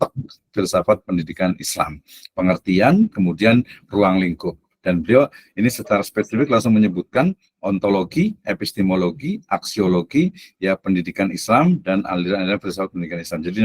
filsafat pendidikan Islam, pengertian, kemudian ruang lingkup. Dan beliau ini secara spesifik langsung menyebutkan ontologi, epistemologi, aksiologi, ya pendidikan Islam dan aliran-aliran filsafat pendidikan Islam. Jadi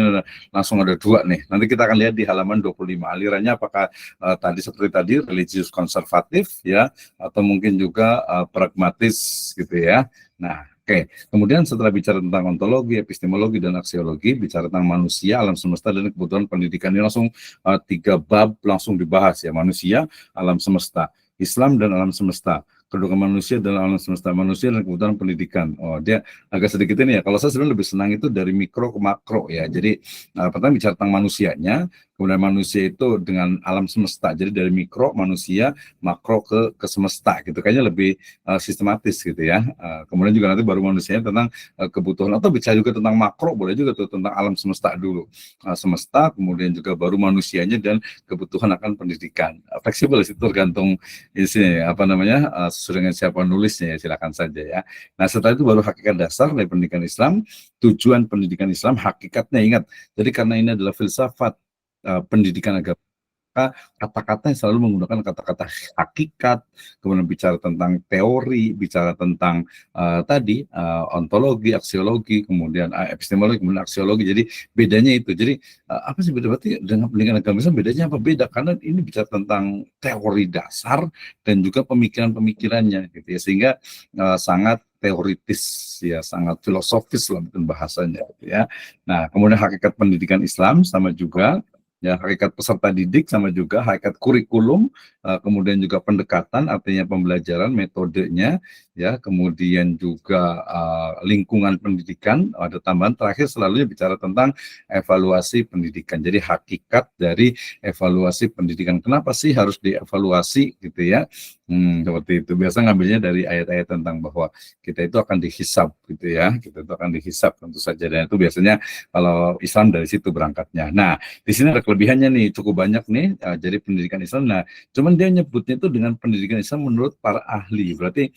langsung ada 2 nih. Nanti kita akan lihat di halaman 25 alirannya apakah tadi seperti tadi religius konservatif ya atau mungkin juga pragmatis gitu ya. Nah, oke. Kemudian setelah bicara tentang ontologi, epistemologi dan aksiologi, bicara tentang manusia, alam semesta dan kebutuhan pendidikan, ini langsung 3 bab langsung dibahas ya, manusia, alam semesta, Islam dan alam semesta, kedudukan manusia dan alam semesta, manusia dan kebutuhan pendidikan. Oh, dia agak sedikit ini ya. Kalau saya sebenarnya lebih senang itu dari mikro ke makro ya. Jadi pertama bicara tentang manusianya, kemudian manusia itu dengan alam semesta. Jadi dari mikro manusia, makro ke semesta gitu. Kayaknya lebih sistematis gitu ya. Kemudian juga nanti baru manusianya tentang kebutuhan, atau bicara juga tentang makro, boleh juga tuh tentang alam semesta dulu. Semesta, kemudian juga baru manusianya dan kebutuhan akan pendidikan. Fleksibel itu tergantung isi apa namanya sesuai dengan siapa nulisnya ya, silakan saja ya. Nah setelah itu baru hakikat dasar dari pendidikan Islam, tujuan pendidikan Islam, hakikatnya ingat. Jadi karena ini adalah filsafat pendidikan agama, kata-kata yang selalu menggunakan kata-kata hakikat, kemudian bicara tentang teori, bicara tentang tadi ontologi, aksiologi, kemudian epistemologi, kemudian aksiologi. Jadi bedanya itu. Jadi apa sih beda, berarti dengan pendidikan agama Islam bedanya apa? Beda karena ini bicara tentang teori dasar dan juga pemikiran-pemikirannya gitu ya, sehingga sangat teoritis ya, sangat filosofis lah mungkin bahasanya gitu ya. Nah, kemudian hakikat pendidikan Islam sama juga ya, hakikat peserta didik sama juga, hakikat kurikulum, kemudian juga pendekatan, artinya pembelajaran, metodenya, ya, kemudian juga lingkungan pendidikan, ada tambahan terakhir selalu bicara tentang evaluasi pendidikan. Jadi hakikat dari evaluasi pendidikan, kenapa sih harus dievaluasi gitu ya, seperti itu. Biasa ngambilnya dari ayat-ayat tentang bahwa kita itu akan dihisab gitu ya, kita itu akan dihisab tentu saja, dan itu biasanya kalau Islam dari situ berangkatnya. Nah, di sini ada kelebihannya nih, cukup banyak nih, jadi pendidikan Islam. Nah, cuman dia nyebutnya itu dengan pendidikan Islam menurut para ahli. Berarti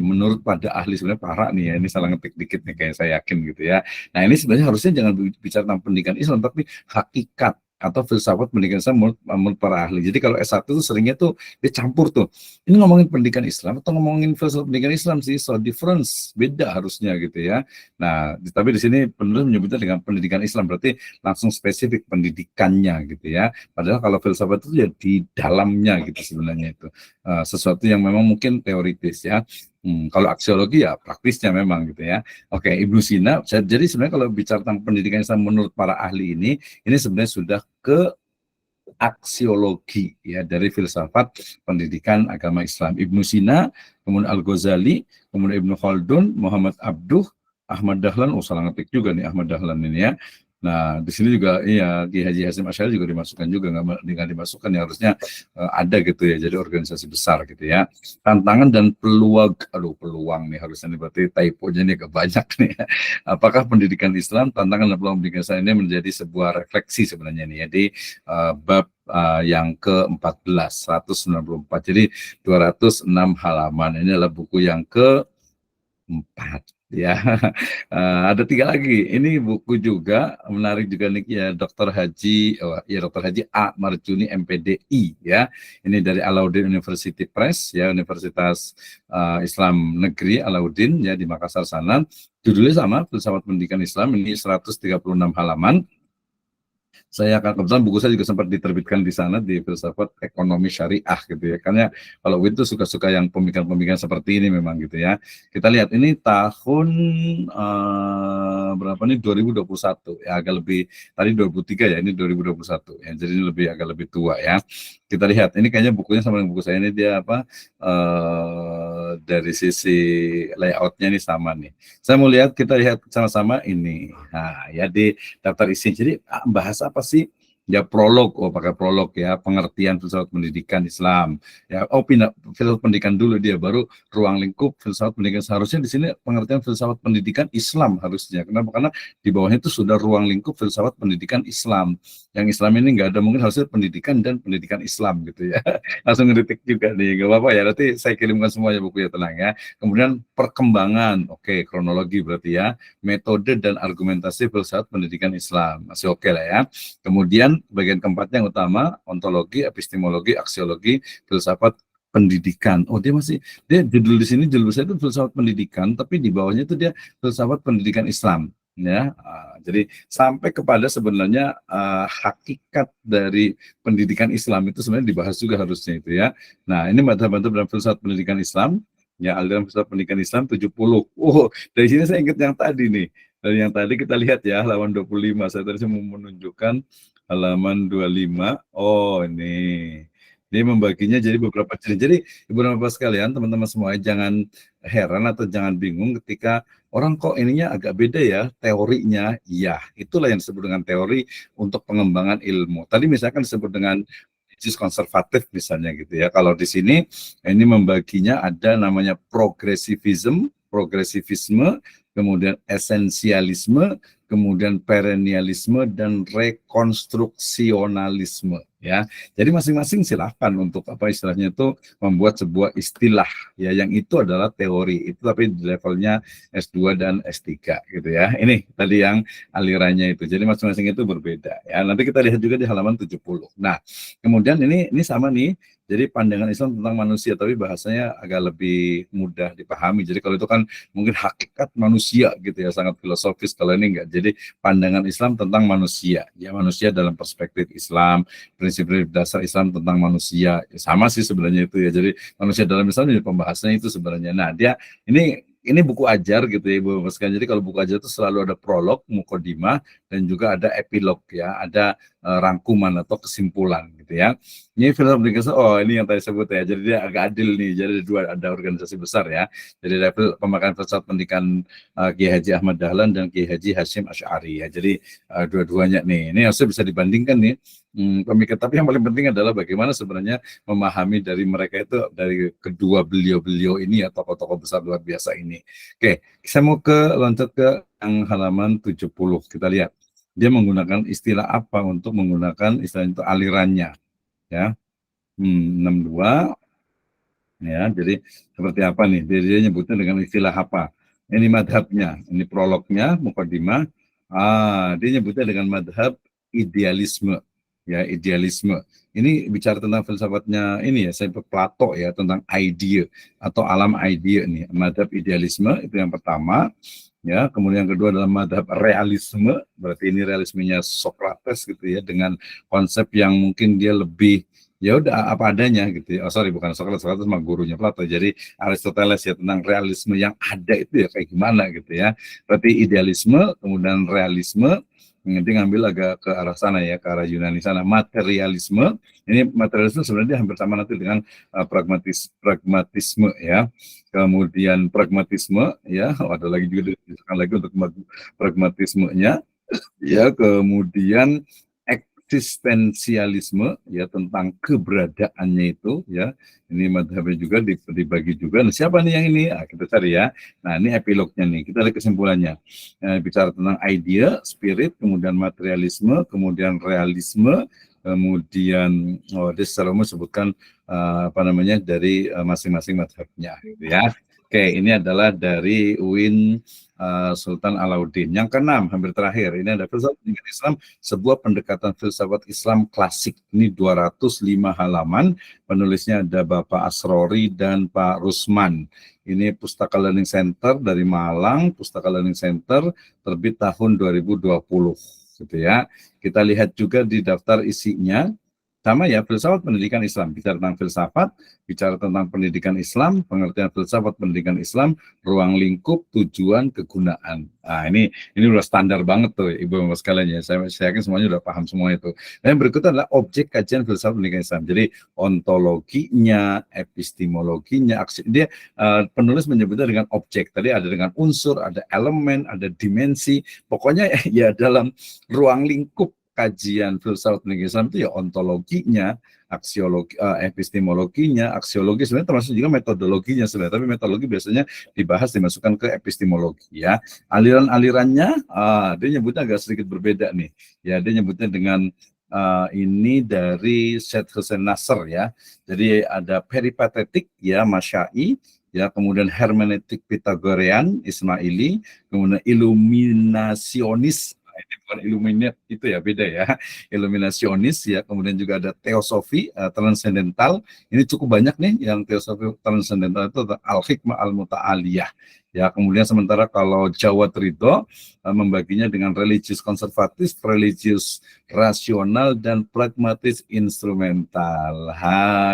menurut pada ahli, sebenarnya para nih ya, ini salah ngetik dikit nih kayak saya yakin gitu ya. Nah, ini sebenarnya harusnya jangan bicara tentang pendidikan Islam, tapi hakikat atau filsafat pendidikan Islam menurut para ahli. Jadi kalau S1 itu seringnya tuh dicampur tuh. Ini ngomongin pendidikan Islam atau ngomongin filsafat pendidikan Islam sih, so difference, beda harusnya gitu ya. Nah, tapi di sini penulis menyebutnya dengan pendidikan Islam, berarti langsung spesifik pendidikannya gitu ya. Padahal kalau filsafat itu ya di dalamnya gitu sebenarnya itu. Sesuatu yang memang mungkin teoritis ya. Kalau aksiologi ya praktisnya memang gitu ya. Oke, Ibnu Sina. Jadi sebenarnya kalau bicara tentang pendidikan Islam menurut para ahli ini sebenarnya sudah ke aksiologi ya, dari filsafat pendidikan agama Islam. Ibnu Sina, kemudian Al-Ghazali, kemudian Ibnu Khaldun, Muhammad Abduh, Ahmad Dahlan, salah ngetik juga nih Ahmad Dahlan ini ya. Nah, di sini juga iya Ki Haji Hasyim Asy'ari juga dimasukkan juga, nggak dimasukkan ya, harusnya ada gitu ya, jadi organisasi besar gitu ya. Tantangan dan peluang, peluang nih harusnya nih, berarti typo-nya nih kebanyak nih ya. Apakah pendidikan Islam, tantangan dan peluang pendidikan Islam ini menjadi sebuah refleksi sebenarnya nih ya, di bab yang ke-14, 194, jadi 206 halaman. Ini adalah buku yang ke-4 ya. Ada 3 lagi. Ini buku juga menarik juga nih ya, Dr. Haji A. Marjuni MPDI ya. Ini dari Alauddin University Press ya, Universitas Islam Negeri Alauddin ya di Makassar sana. Judulnya sama, Filsafat Pendidikan Islam, ini 136 halaman. Saya akan, kebetulan buku saya juga sempat diterbitkan di sana, di Filsafat Ekonomi Syariah gitu ya. Karena kalau itu suka-suka yang pemikiran-pemikiran seperti ini memang gitu ya. Kita lihat ini tahun berapa nih, 2021 ya, agak lebih, tadi 2003 ya, ini 2021 ya. Jadi ini agak lebih tua ya. Kita lihat ini kayaknya bukunya sama dengan buku saya, ini dia apa, dari sisi layoutnya ini sama nih. Saya mau lihat, kita lihat sama-sama ini. Nah ya, di daftar isi. Jadi bahasa apa sih? Ya prolog, pakai prolog ya, pengertian filsafat pendidikan Islam. Ya, filsafat pendidikan dulu dia, baru ruang lingkup filsafat pendidikan. Seharusnya di sini pengertian filsafat pendidikan Islam harusnya. Kenapa? Karena di bawahnya itu sudah ruang lingkup filsafat pendidikan Islam. Yang Islam ini nggak ada, mungkin harusnya pendidikan dan pendidikan Islam gitu ya. Langsung ngeritik juga nih, nggak apa-apa ya. Nanti saya kirimkan semuanya buku ya, tenang ya. Kemudian perkembangan, oke, kronologi berarti ya, metode dan argumentasi filsafat pendidikan Islam, masih oke lah ya. Kemudian bagian keempatnya yang utama, ontologi, epistemologi, aksiologi, filsafat pendidikan. Oh, dia judul di sini, judul besar itu filsafat pendidikan, tapi di bawahnya itu dia filsafat pendidikan Islam, ya. Jadi sampai kepada sebenarnya hakikat dari pendidikan Islam itu sebenarnya dibahas juga harusnya itu, ya. Nah, ini madhab-madhab dalam filsafat pendidikan Islam, ya, aliran filsafat pendidikan Islam 70. Oh, dari sini saya ingat yang tadi nih. Dari yang tadi kita lihat ya, halaman 25. Saya tadi mau menunjukkan halaman 25. Oh, ini. Dia membaginya jadi beberapa jenis. Jadi Ibu dan Bapak sekalian, teman-teman semua, jangan heran atau jangan bingung ketika orang kok ininya agak beda ya teorinya. Iya, itulah yang disebut dengan teori untuk pengembangan ilmu. Tadi misalkan disebut dengan religius konservatif misalnya gitu ya. Kalau di sini ini membaginya ada namanya progresivisme, kemudian esensialisme, kemudian perennialisme, dan rekonstruksionalisme, ya. Jadi masing-masing silahkan untuk apa istilahnya itu membuat sebuah istilah, ya, yang itu adalah teori itu, tapi di levelnya S2 dan S3 gitu ya. Ini tadi yang alirannya itu. Jadi masing-masing itu berbeda, ya. Nanti kita lihat juga di halaman 70. Nah, kemudian ini sama nih. Jadi pandangan Islam tentang manusia, tapi bahasanya agak lebih mudah dipahami. Jadi kalau itu kan mungkin hakikat manusia gitu ya, sangat filosofis. Kalau ini enggak. Jadi pandangan Islam tentang manusia, ya, manusia dalam perspektif Islam, prinsip-prinsip dasar Islam tentang manusia, ya, sama sih sebenarnya itu ya. Jadi manusia dalam Islam, jadi pembahasannya itu sebenarnya. Nah, dia ini buku ajar gitu ya Ibu Bapak sekalian. Jadi kalau buku ajar itu selalu ada prolog, mukodimah, dan juga ada epilog, ya, ada rangkuman atau kesimpulan gitu ya. Ini film ini yang tadi sebut ya. Jadi dia agak adil nih. Jadi ada organisasi besar ya. Jadi level pemakan filsafat pendidikan Kiai Haji Ahmad Dahlan dan Kiai Haji Hasyim Asy'ari ya. Jadi dua-duanya nih. Ini harusnya bisa dibandingkan nih. Pemikir, tapi yang paling penting adalah bagaimana sebenarnya memahami dari mereka itu, dari kedua beliau-beliau ini ya, tokoh-tokoh besar luar biasa ini. Oke, saya mau loncat ke yang halaman 70. Kita lihat dia menggunakan istilah apa untuk menggunakan istilah itu alirannya, ya. 62, ya. Jadi seperti apa nih? Dia nyebutnya dengan istilah apa? Ini madhabnya, ini prolognya, mukadimah. Dia nyebutnya dengan madhab idealisme, ya, idealisme. Ini bicara tentang filsafatnya ini ya, saya Plato ya, tentang idea atau alam idea nih. Madhab idealisme itu yang pertama, ya. Kemudian yang kedua adalah madhab realisme, berarti ini realismenya Socrates gitu ya, dengan konsep yang mungkin dia lebih ya udah apa adanya gitu ya. Bukan Socrates sama gurunya Plato. Jadi Aristoteles ya, tentang realisme yang ada itu ya kayak gimana gitu ya. Berarti idealisme, kemudian realisme, nanti ngambil agak ke arah sana ya, ke arah Yunani sana. Materialisme, ini materialisme sebenarnya hampir sama nanti dengan pragmatisme ya. Kemudian pragmatisme ya, ada lagi juga disebutkan lagi untuk pragmatismenya ya. Kemudian eksistensialisme ya, tentang keberadaannya itu ya. Ini madhabnya juga dibagi juga. Nah, siapa nih yang ini? Kita cari ya. Nah, ini epilognya nih. Kita lihat kesimpulannya. Bicara tentang idea, spirit, kemudian materialisme, kemudian realisme, kemudian dia secara umum sebutkan dari masing-masing madhabnya gitu ya. Oke, ini adalah dari UIN Sultan Alauddin. Yang keenam, hampir terakhir, ini ada filsafat pendidikan Islam, sebuah pendekatan filsafat Islam klasik. Ini 205 halaman, penulisnya ada Bapak Asrori dan Pak Rusman. Ini Pustaka Learning Center dari Malang, Pustaka Learning Center, terbit tahun 2020, gitu ya. Kita lihat juga di daftar isinya, sama ya, filsafat pendidikan Islam, bicara tentang filsafat, bicara tentang pendidikan Islam, pengertian filsafat pendidikan Islam, ruang lingkup, tujuan, kegunaan. Nah, ini udah standar banget tuh Ibu Bapak sekalian ya. Saya yakin semuanya udah paham semua itu. Dan yang berikutnya adalah objek kajian filsafat pendidikan Islam. Jadi ontologinya, epistemologinya, dia penulis menyebutnya dengan objek. Tadi ada dengan unsur, ada elemen, ada dimensi. Pokoknya ya dalam ruang lingkup kajian filsafat pendidikan Islam itu ya ontologinya, aksiologi, epistemologinya, aksiologi, sebenarnya termasuk juga metodologinya sebenarnya, tapi metodologi biasanya dibahas dimasukkan ke epistemologi ya. Aliran-alirannya dia nyebutnya agak sedikit berbeda nih. Ya, dia nyebutnya dengan ini dari Syed Hussein Nasr ya. Jadi ada peripatetik ya, Masyai ya, kemudian hermeneutik Pythagorean Ismaili, kemudian iluminasionis ini bukan Illuminate itu ya, beda ya. Iluminasionis ya, kemudian juga ada teosofi transendental. Ini cukup banyak nih yang teosofi transendental itu al-hikmah al-muta'aliyah. Ya, kemudian sementara kalau Jawa Ridho membaginya dengan religius konservatif, religius rasional, dan pragmatis instrumental.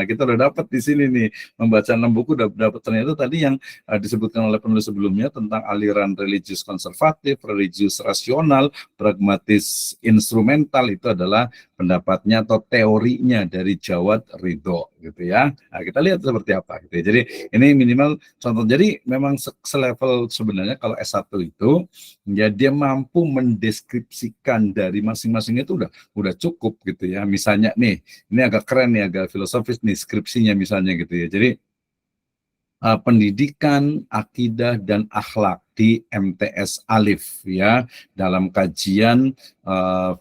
Kita udah dapat di sini nih, membaca 6 buku udah dapat. Ternyata tadi yang disebutkan oleh penulis sebelumnya tentang aliran religius konservatif, religius rasional, pragmatis instrumental itu adalah pendapatnya atau teorinya dari Jawad Ridho gitu ya. Nah, kita lihat seperti apa gitu ya. Jadi ini minimal contoh. Jadi memang selevel sebenarnya kalau S1 itu ya dia mampu mendeskripsikan dari masing-masingnya itu udah cukup gitu ya. Misalnya nih, ini agak keren nih, agak filosofis nih skripsinya misalnya gitu ya. Jadi pendidikan, akidah, dan akhlak di MTS Alif ya, dalam kajian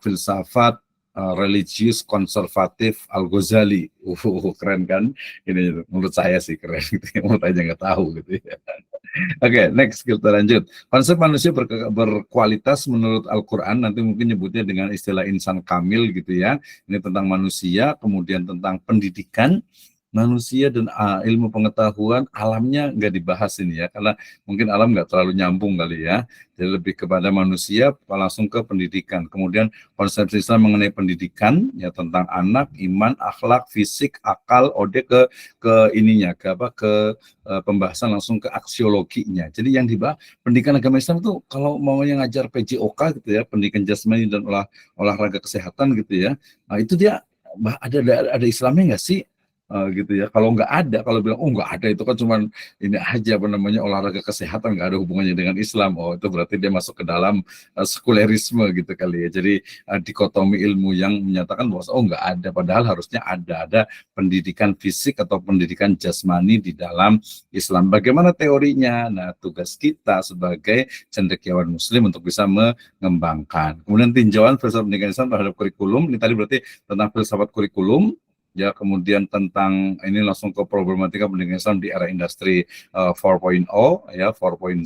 filsafat religius konservatif Al-Ghazali. Keren kan? Ini menurut saya sih keren gitu ya. Menurut aja nggak tahu gitu ya. Oke, next kita lanjut. Konsep manusia berkualitas menurut Al-Quran, nanti mungkin nyebutnya dengan istilah insan kamil gitu ya. Ini tentang manusia, kemudian tentang pendidikan, manusia dan ilmu pengetahuan. Alamnya nggak dibahas ini ya, karena mungkin alam nggak terlalu nyambung kali ya. Jadi lebih kepada manusia, langsung ke pendidikan. Kemudian konsep Islam mengenai pendidikan, ya tentang anak, iman, akhlak, fisik, akal, ode ke ininya, ke pembahasan langsung ke aksiologinya. Jadi yang dibahas pendidikan agama Islam itu kalau mau yang ngajar PJOK gitu ya, pendidikan jasmani dan olahraga kesehatan gitu ya. Nah, itu dia ada Islamnya nggak sih? Gitu ya. Kalau nggak ada, kalau bilang oh nggak ada itu kan cuman ini aja apa namanya olahraga kesehatan, nggak ada hubungannya dengan Islam. Oh itu berarti dia masuk ke dalam sekulerisme gitu kali ya. Jadi dikotomi ilmu yang menyatakan bahwa oh nggak ada, padahal harusnya ada pendidikan fisik atau pendidikan jasmani di dalam Islam. Bagaimana teorinya? Nah, tugas kita sebagai cendekiawan Muslim untuk bisa mengembangkan. Kemudian tinjauan filsafat pendidikan Islam terhadap kurikulum. Ini tadi berarti tentang filsafat kurikulum. Ya, kemudian tentang ini langsung ke problematika pendidikan Islam di era industri 4.0 ya 4.0.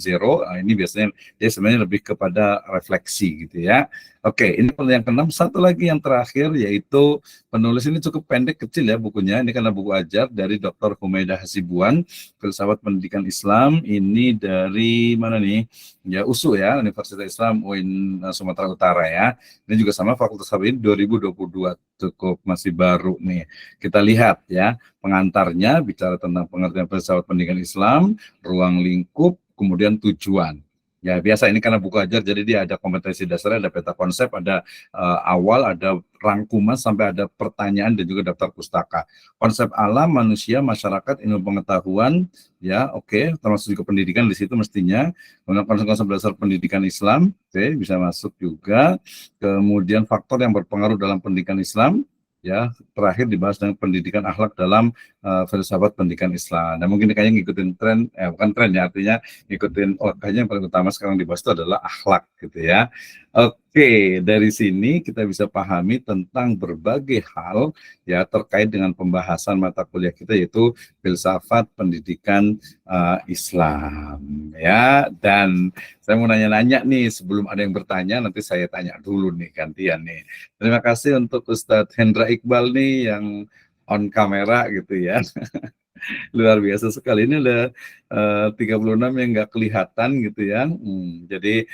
Ini biasanya dia sebenarnya lebih kepada refleksi gitu ya. Oke, ini yang keenam. Satu lagi yang terakhir yaitu penulis ini cukup pendek kecil ya bukunya. Ini karena buku ajar dari Dr. Humaidah Hasibuan, filsafat pendidikan Islam. Ini dari mana nih? Ya USU ya, Universitas Islam UIN Sumatera Utara ya. Ini juga sama Fakultas Hadis 2022, cukup masih baru nih. Kita lihat ya, pengantarnya bicara tentang pengertian filsafat pendidikan Islam, ruang lingkup, kemudian tujuan. Ya biasa ini karena buku ajar, jadi dia ada kompetensi dasarnya, ada peta konsep, ada awal, ada rangkuman, sampai ada pertanyaan dan juga daftar pustaka. Konsep alam, manusia, masyarakat, ilmu pengetahuan, ya oke, termasuk juga pendidikan di situ mestinya. Kemudian konsep-konsep dasar pendidikan Islam, oke, bisa masuk juga. Kemudian faktor yang berpengaruh dalam pendidikan Islam, ya terakhir dibahas dengan pendidikan akhlak dalam filsafat pendidikan Islam. Nah mungkin kayaknya ngikutin tren, bukan tren ya, artinya ngikutin kayaknya yang paling utama sekarang dibahas itu adalah akhlak gitu ya. Oke, dari sini kita bisa pahami tentang berbagai hal ya terkait dengan pembahasan mata kuliah kita, yaitu filsafat pendidikan Islam ya. Dan saya mau nanya-nanya nih, sebelum ada yang bertanya nanti saya tanya dulu nih gantian nih. Terima kasih untuk Ustadz Hendra Iqbal nih yang on kamera gitu ya. Luar biasa sekali. Ini ada 36 yang nggak kelihatan gitu ya. Jadi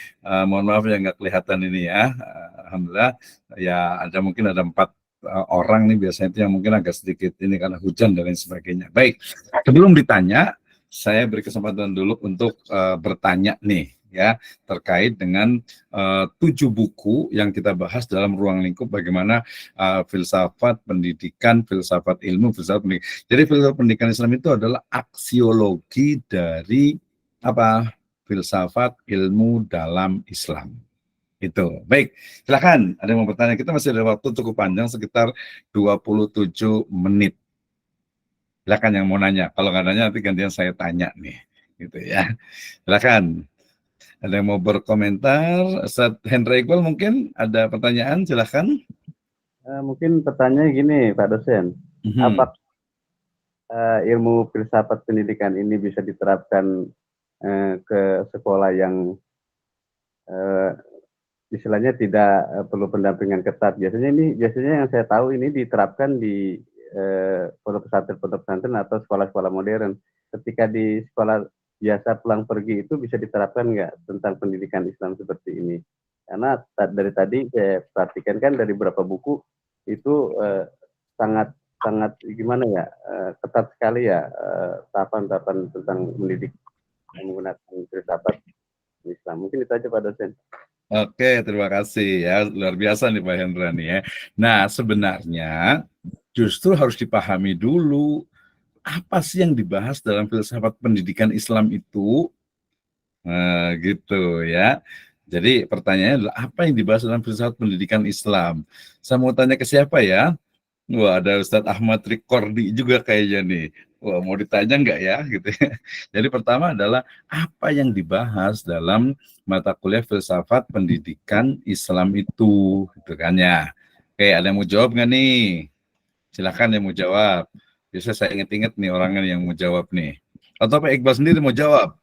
mohon maaf yang nggak kelihatan ini ya. Alhamdulillah ya, ada mungkin ada 4 orang nih biasanya itu yang mungkin agak sedikit ini karena hujan dan lain sebagainya. Baik, sebelum ditanya, saya beri kesempatan dulu untuk bertanya nih ya terkait dengan 7 buku yang kita bahas dalam ruang lingkup bagaimana filsafat pendidikan, filsafat ilmu, filsafat pendidikan. Jadi filsafat pendidikan Islam itu adalah aksiologi dari apa? Filsafat ilmu dalam Islam. Itu. Baik, silakan. Ada yang mau bertanya? Kita masih ada waktu cukup panjang, sekitar 27 menit. Silakan yang mau nanya. Kalau nggak nanya nanti gantian saya tanya nih. Gitu ya. Silakan. Ada yang mau berkomentar? Ustaz Hendra Iqbal mungkin ada pertanyaan, silakan. Mungkin pertanyaannya gini, Pak dosen. Apa ilmu filsafat pendidikan ini bisa diterapkan ke sekolah yang istilahnya tidak perlu pendampingan ketat. Biasanya yang saya tahu ini diterapkan di pondok pesantren atau sekolah-sekolah modern. Ketika di sekolah biasa pulang pergi itu bisa diterapkan nggak tentang pendidikan Islam seperti ini? Karena dari tadi saya perhatikan kan dari beberapa buku itu sangat sangat gimana ya, ketat sekali ya tahapan-tahapan tentang mendidik menggunakan filsafat Islam. Mungkin itu aja Pak dosen. Oke, terima kasih ya. Luar biasa nih Pak Hendra nih ya. Nah, sebenarnya justru harus dipahami dulu apa sih yang dibahas dalam filsafat pendidikan Islam itu. Nah, gitu ya. Jadi pertanyaannya adalah apa yang dibahas dalam filsafat pendidikan Islam? Saya mau tanya ke siapa ya? Wah, ada Ustadz Ahmad Rikordi juga kayaknya nih. Wah, mau ditanya nggak ya? Gitu ya. Jadi pertama adalah apa yang dibahas dalam mata kuliah filsafat pendidikan Islam itu, gitu kan ya. Oke, ada yang mau jawab nggak nih? Silakan yang mau jawab. Biasa saya inget-inget nih orangnya yang mau jawab nih. Atau Pak Iqbal sendiri mau jawab?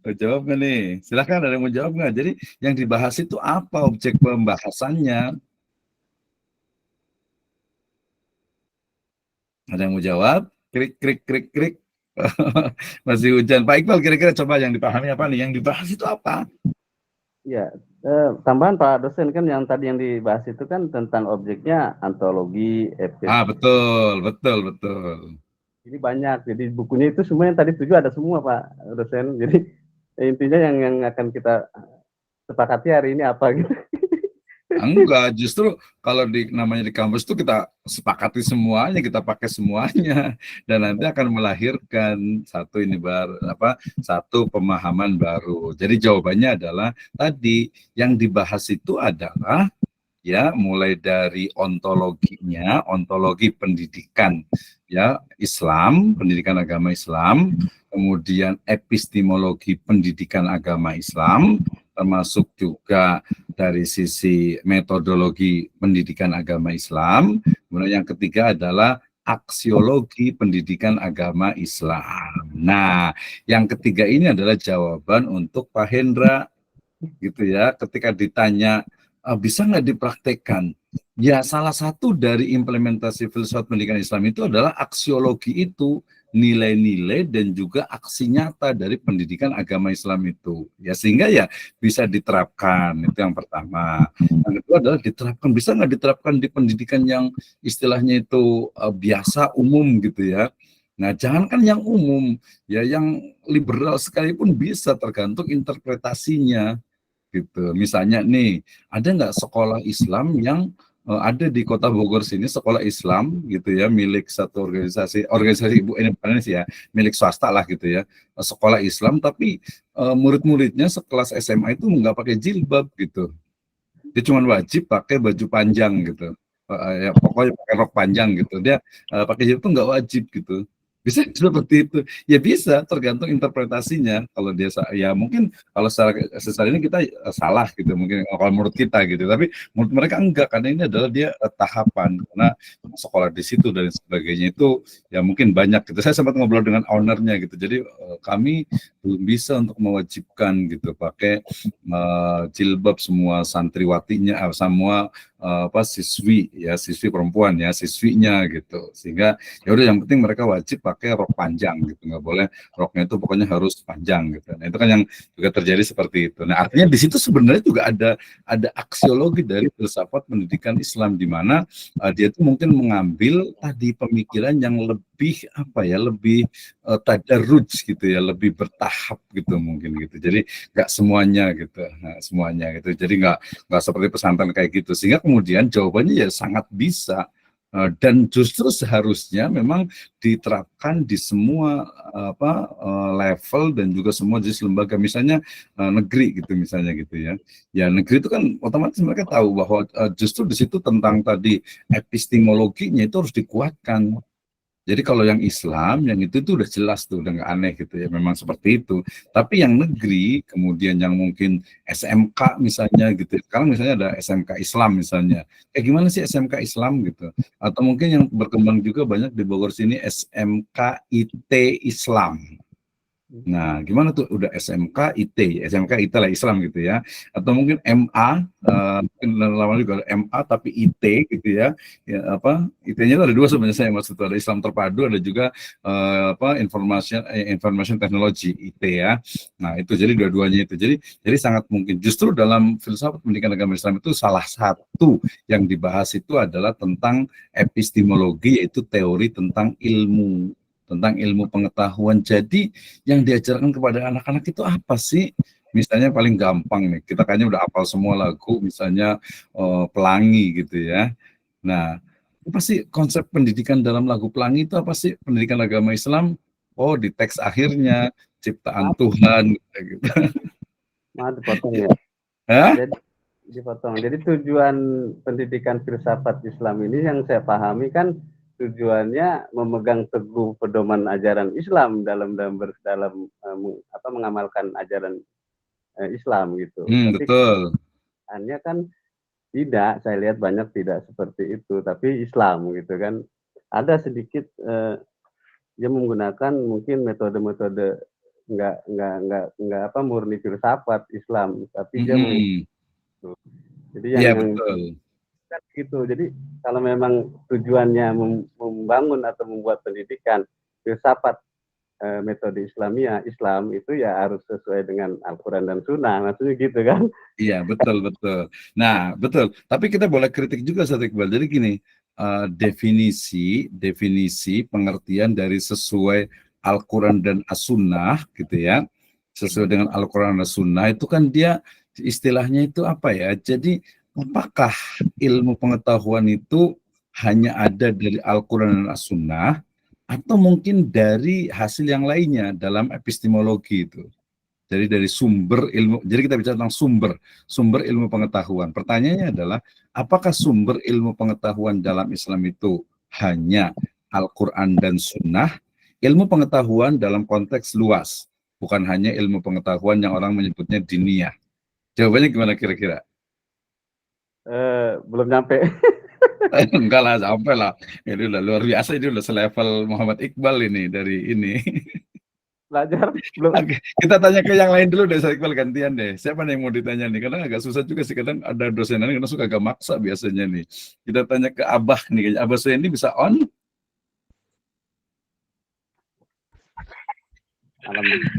Mau jawab nggak nih? Silakan, ada yang mau jawab nggak? Jadi yang dibahas itu apa objek pembahasannya? Ada yang mau jawab? Krik, krik, krik, krik. Masih hujan. Pak Iqbal, kira-kira coba yang dipahami apa nih? Yang dibahas itu apa? Ya, tambahan Pak dosen kan yang tadi yang dibahas itu kan tentang objeknya antologi, Betul, betul, betul. Jadi banyak. Jadi bukunya itu semua yang tadi tujuh ada semua Pak dosen. Jadi intinya yang akan kita sepakati hari ini apa gitu. Enggak, justru kalau namanya di kampus itu kita sepakati semuanya, kita pakai semuanya, dan nanti akan melahirkan satu pemahaman baru. Jadi jawabannya adalah tadi yang dibahas itu adalah ya mulai dari ontologinya, ontologi pendidikan ya Islam, pendidikan agama Islam, kemudian epistemologi pendidikan agama Islam, termasuk juga dari sisi metodologi pendidikan agama Islam. Kemudian yang ketiga adalah aksiologi pendidikan agama Islam. Nah, yang ketiga ini adalah jawaban untuk Pak Hendra, gitu ya. Ketika ditanya bisa nggak dipraktekkan? Ya, salah satu dari implementasi filsafat pendidikan Islam itu adalah aksiologi itu, nilai-nilai dan juga aksi nyata dari pendidikan agama Islam itu. Ya, sehingga ya bisa diterapkan, itu yang pertama. Yang kedua adalah bisa nggak diterapkan di pendidikan yang istilahnya itu biasa, umum gitu ya. Nah, jangankan yang umum, ya yang liberal sekalipun bisa, tergantung interpretasinya gitu. Misalnya nih, ada nggak sekolah Islam yang ada di Kota Bogor sini, sekolah Islam gitu ya, milik satu organisasi ibu ini sih ya, milik swasta lah gitu ya, sekolah Islam tapi murid-muridnya sekelas SMA itu nggak pakai jilbab gitu, dia cuma wajib pakai baju panjang gitu. Ya pokoknya pakai rok panjang gitu, dia pakai jilbab itu nggak wajib gitu. Bisa seperti itu, ya bisa, tergantung interpretasinya. Kalau dia ya mungkin kalau secara ini kita salah gitu, mungkin kalau menurut kita gitu, tapi menurut mereka enggak, karena ini adalah dia tahapan, karena sekolah di situ dan sebagainya itu ya mungkin banyak gitu. Saya sempat ngobrol dengan ownernya gitu, jadi kami belum bisa untuk mewajibkan gitu pakai jilbab semua santriwatinya, semua siswi perempuan ya, siswinya gitu, sehingga ya udah yang penting mereka wajib pakai rok panjang gitu, nggak boleh roknya itu pokoknya harus panjang gitu. Nah itu kan yang juga terjadi seperti itu. Nah artinya di situ sebenarnya juga ada aksiologi dari filsafat pendidikan Islam, di mana dia itu mungkin mengambil tadi pemikiran yang lebih lebih tadarruj gitu ya, lebih bertahap gitu mungkin gitu. Jadi nggak semuanya gitu, jadi nggak seperti pesantren kayak gitu, sehingga kemudian jawabannya ya sangat bisa dan justru seharusnya memang diterapkan di semua level dan juga semua jenis lembaga, misalnya negeri gitu misalnya gitu ya. Ya negeri itu kan otomatis mereka tahu bahwa justru di situ tentang tadi epistemologinya itu harus dikuatkan. Jadi kalau yang Islam, yang itu udah jelas tuh, udah nggak aneh gitu ya, memang seperti itu. Tapi yang negeri, kemudian yang mungkin SMK misalnya gitu, sekarang misalnya ada SMK Islam misalnya, kayak gimana sih SMK Islam gitu? Atau mungkin yang berkembang juga banyak di Bogor sini SMK IT Islam. Nah, gimana tuh? Udah SMK IT, SMK IT lah Islam gitu ya, atau mungkin MA, mungkin lama juga ada MA tapi IT gitu ya, ya apa? IT-nya ada dua sebenarnya saya maksud ada Islam terpadu, ada juga apa information technology IT ya. Nah itu jadi dua-duanya itu. Jadi sangat mungkin justru dalam filsafat pendidikan agama Islam itu salah satu yang dibahas itu adalah tentang epistemologi, yaitu teori tentang ilmu pengetahuan. Jadi yang diajarkan kepada anak-anak itu apa sih? Misalnya paling gampang nih, kita kayaknya udah hafal semua lagu, misalnya Pelangi gitu ya. Nah, apa sih konsep pendidikan dalam lagu Pelangi itu apa sih? Pendidikan agama Islam? Oh, di teks akhirnya ciptaan Maaf, Tuhan gitu. maaf dipotong ya. Hah? Jadi dipotong. Jadi tujuan pendidikan filsafat Islam ini yang saya pahami kan tujuannya memegang teguh pedoman ajaran Islam dalam mengamalkan ajaran Islam gitu. Tapi Betul. kenyataannya kan tidak, saya lihat banyak tidak seperti itu. Tapi Islam gitu kan ada sedikit dia menggunakan mungkin metode-metode nggak apa murni filsafat Islam, tapi dia Mm-mm. jadi Iya yang betul. gitu. Jadi kalau memang tujuannya membangun atau membuat pendidikan filsafat metode Islam itu ya harus sesuai dengan Al-Quran dan Sunnah, maksudnya gitu kan? Iya, betul, betul. Nah, betul. Tapi kita boleh kritik juga, Ustaz Iqbal. Jadi gini, definisi pengertian dari sesuai Al-Quran dan As-Sunnah, gitu ya. Sesuai dengan Al-Quran dan As-Sunnah, itu kan dia istilahnya itu apa ya? Jadi, apakah ilmu pengetahuan itu hanya ada dari Al-Quran dan As-Sunnah, atau mungkin dari hasil yang lainnya dalam epistemologi itu? Jadi dari sumber ilmu, jadi kita bicara tentang sumber ilmu pengetahuan. Pertanyaannya adalah, apakah sumber ilmu pengetahuan dalam Islam itu hanya Al-Quran dan Sunnah? Ilmu pengetahuan dalam konteks luas, bukan hanya ilmu pengetahuan yang orang menyebutnya diniyah. Jawabannya gimana kira-kira? Belum nyampe. Enggak lah, sampai lah. Ini udah luar biasa, ini udah selevel Muhammad Iqbal ini dari ini. Belajar belum. Oke, kita tanya ke yang lain dulu deh, saya Iqbal gantian deh. Siapa nih yang mau ditanya nih? Kadang agak susah juga sih, kadang ada dosen yang kadang suka agak maksa biasanya nih. Kita tanya ke Abah nih, kayaknya Abah Suhendi bisa on? Alhamdulillah.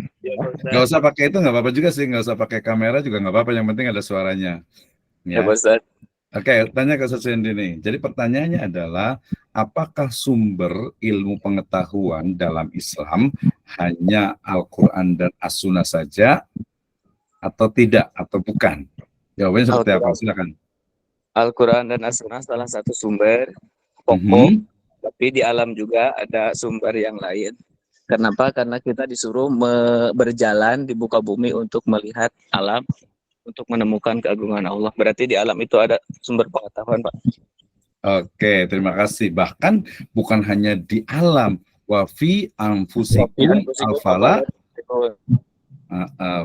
Nggak usah pakai itu, nggak apa-apa juga sih, nggak usah pakai kamera juga nggak apa-apa, yang penting ada suaranya. Ya, Ya. Pak Ustaz. Oke, tanya ke Ustaz Suhendi nih. Jadi pertanyaannya adalah, apakah sumber ilmu pengetahuan dalam Islam hanya Al-Quran dan As-Sunnah saja, atau tidak, atau bukan? Jawabannya seperti apa? Al-Quran, Silakan. Al-Quran dan As-Sunnah salah satu sumber pokok, tapi di alam juga ada sumber yang lain. Kenapa? Karena kita disuruh berjalan di muka bumi untuk melihat alam, untuk menemukan keagungan Allah. Berarti di alam itu ada sumber pengetahuan, Pak. Oke, terima kasih. Bahkan bukan hanya di alam, wa fi anfusikum afala.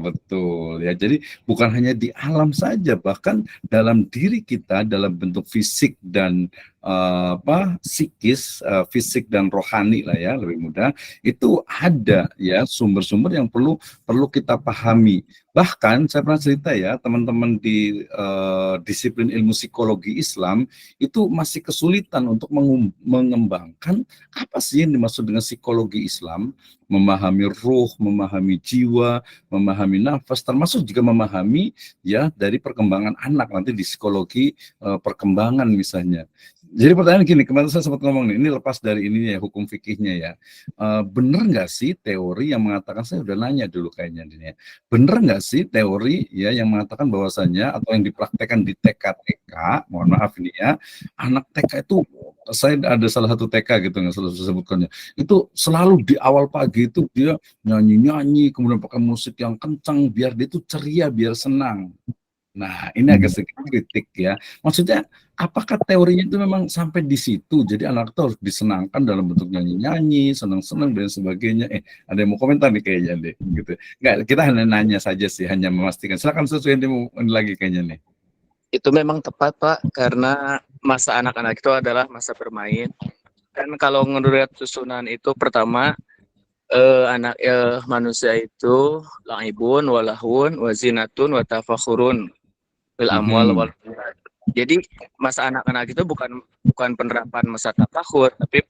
Betul ya. Jadi bukan hanya di alam saja, bahkan dalam diri kita, dalam bentuk fisik dan psikis, fisik dan rohani lah ya, lebih mudah. Itu ada ya sumber-sumber yang perlu kita pahami. Bahkan saya pernah cerita ya, teman-teman di disiplin ilmu psikologi Islam itu masih kesulitan untuk mengembangkan apa sih yang dimaksud dengan psikologi Islam, memahami ruh, memahami jiwa, memahami nafas, termasuk juga memahami ya dari perkembangan anak nanti di psikologi perkembangan misalnya. Jadi pertanyaan gini, kemarin saya sempat ngomong nih, ini lepas dari ini ya hukum fikihnya ya, bener nggak sih teori yang mengatakan, saya udah nanya dulu kayaknya ini ya, bener nggak sih teori ya yang mengatakan bahwasannya atau yang dipraktekkan di TK, mohon maaf ini ya, anak TK itu, saya ada salah satu TK gitu nggak selalu disebutkannya, itu selalu di awal pagi itu dia nyanyi-nyanyi, kemudian pakai musik yang kencang biar dia itu ceria, biar senang. Nah, ini agak sedikit kritik ya. Maksudnya, apakah teorinya itu memang sampai di situ? Jadi anak itu harus disenangkan dalam bentuk nyanyi-nyanyi, senang-senang dan sebagainya. Ada yang mau komentar nih kayaknya deh, gitu. Enggak, kita hanya nanya saja sih, hanya memastikan. Silakan sesuai yang lagi kayaknya nih. Itu memang tepat, Pak, karena masa anak-anak itu adalah masa bermain. Dan kalau menurut susunan itu pertama anak manusia itu laibun walahun wazinatun watafakhurun bil amwal wal aulad. Jadi masa anak-anak itu bukan penerapan masa tafakhur, tapi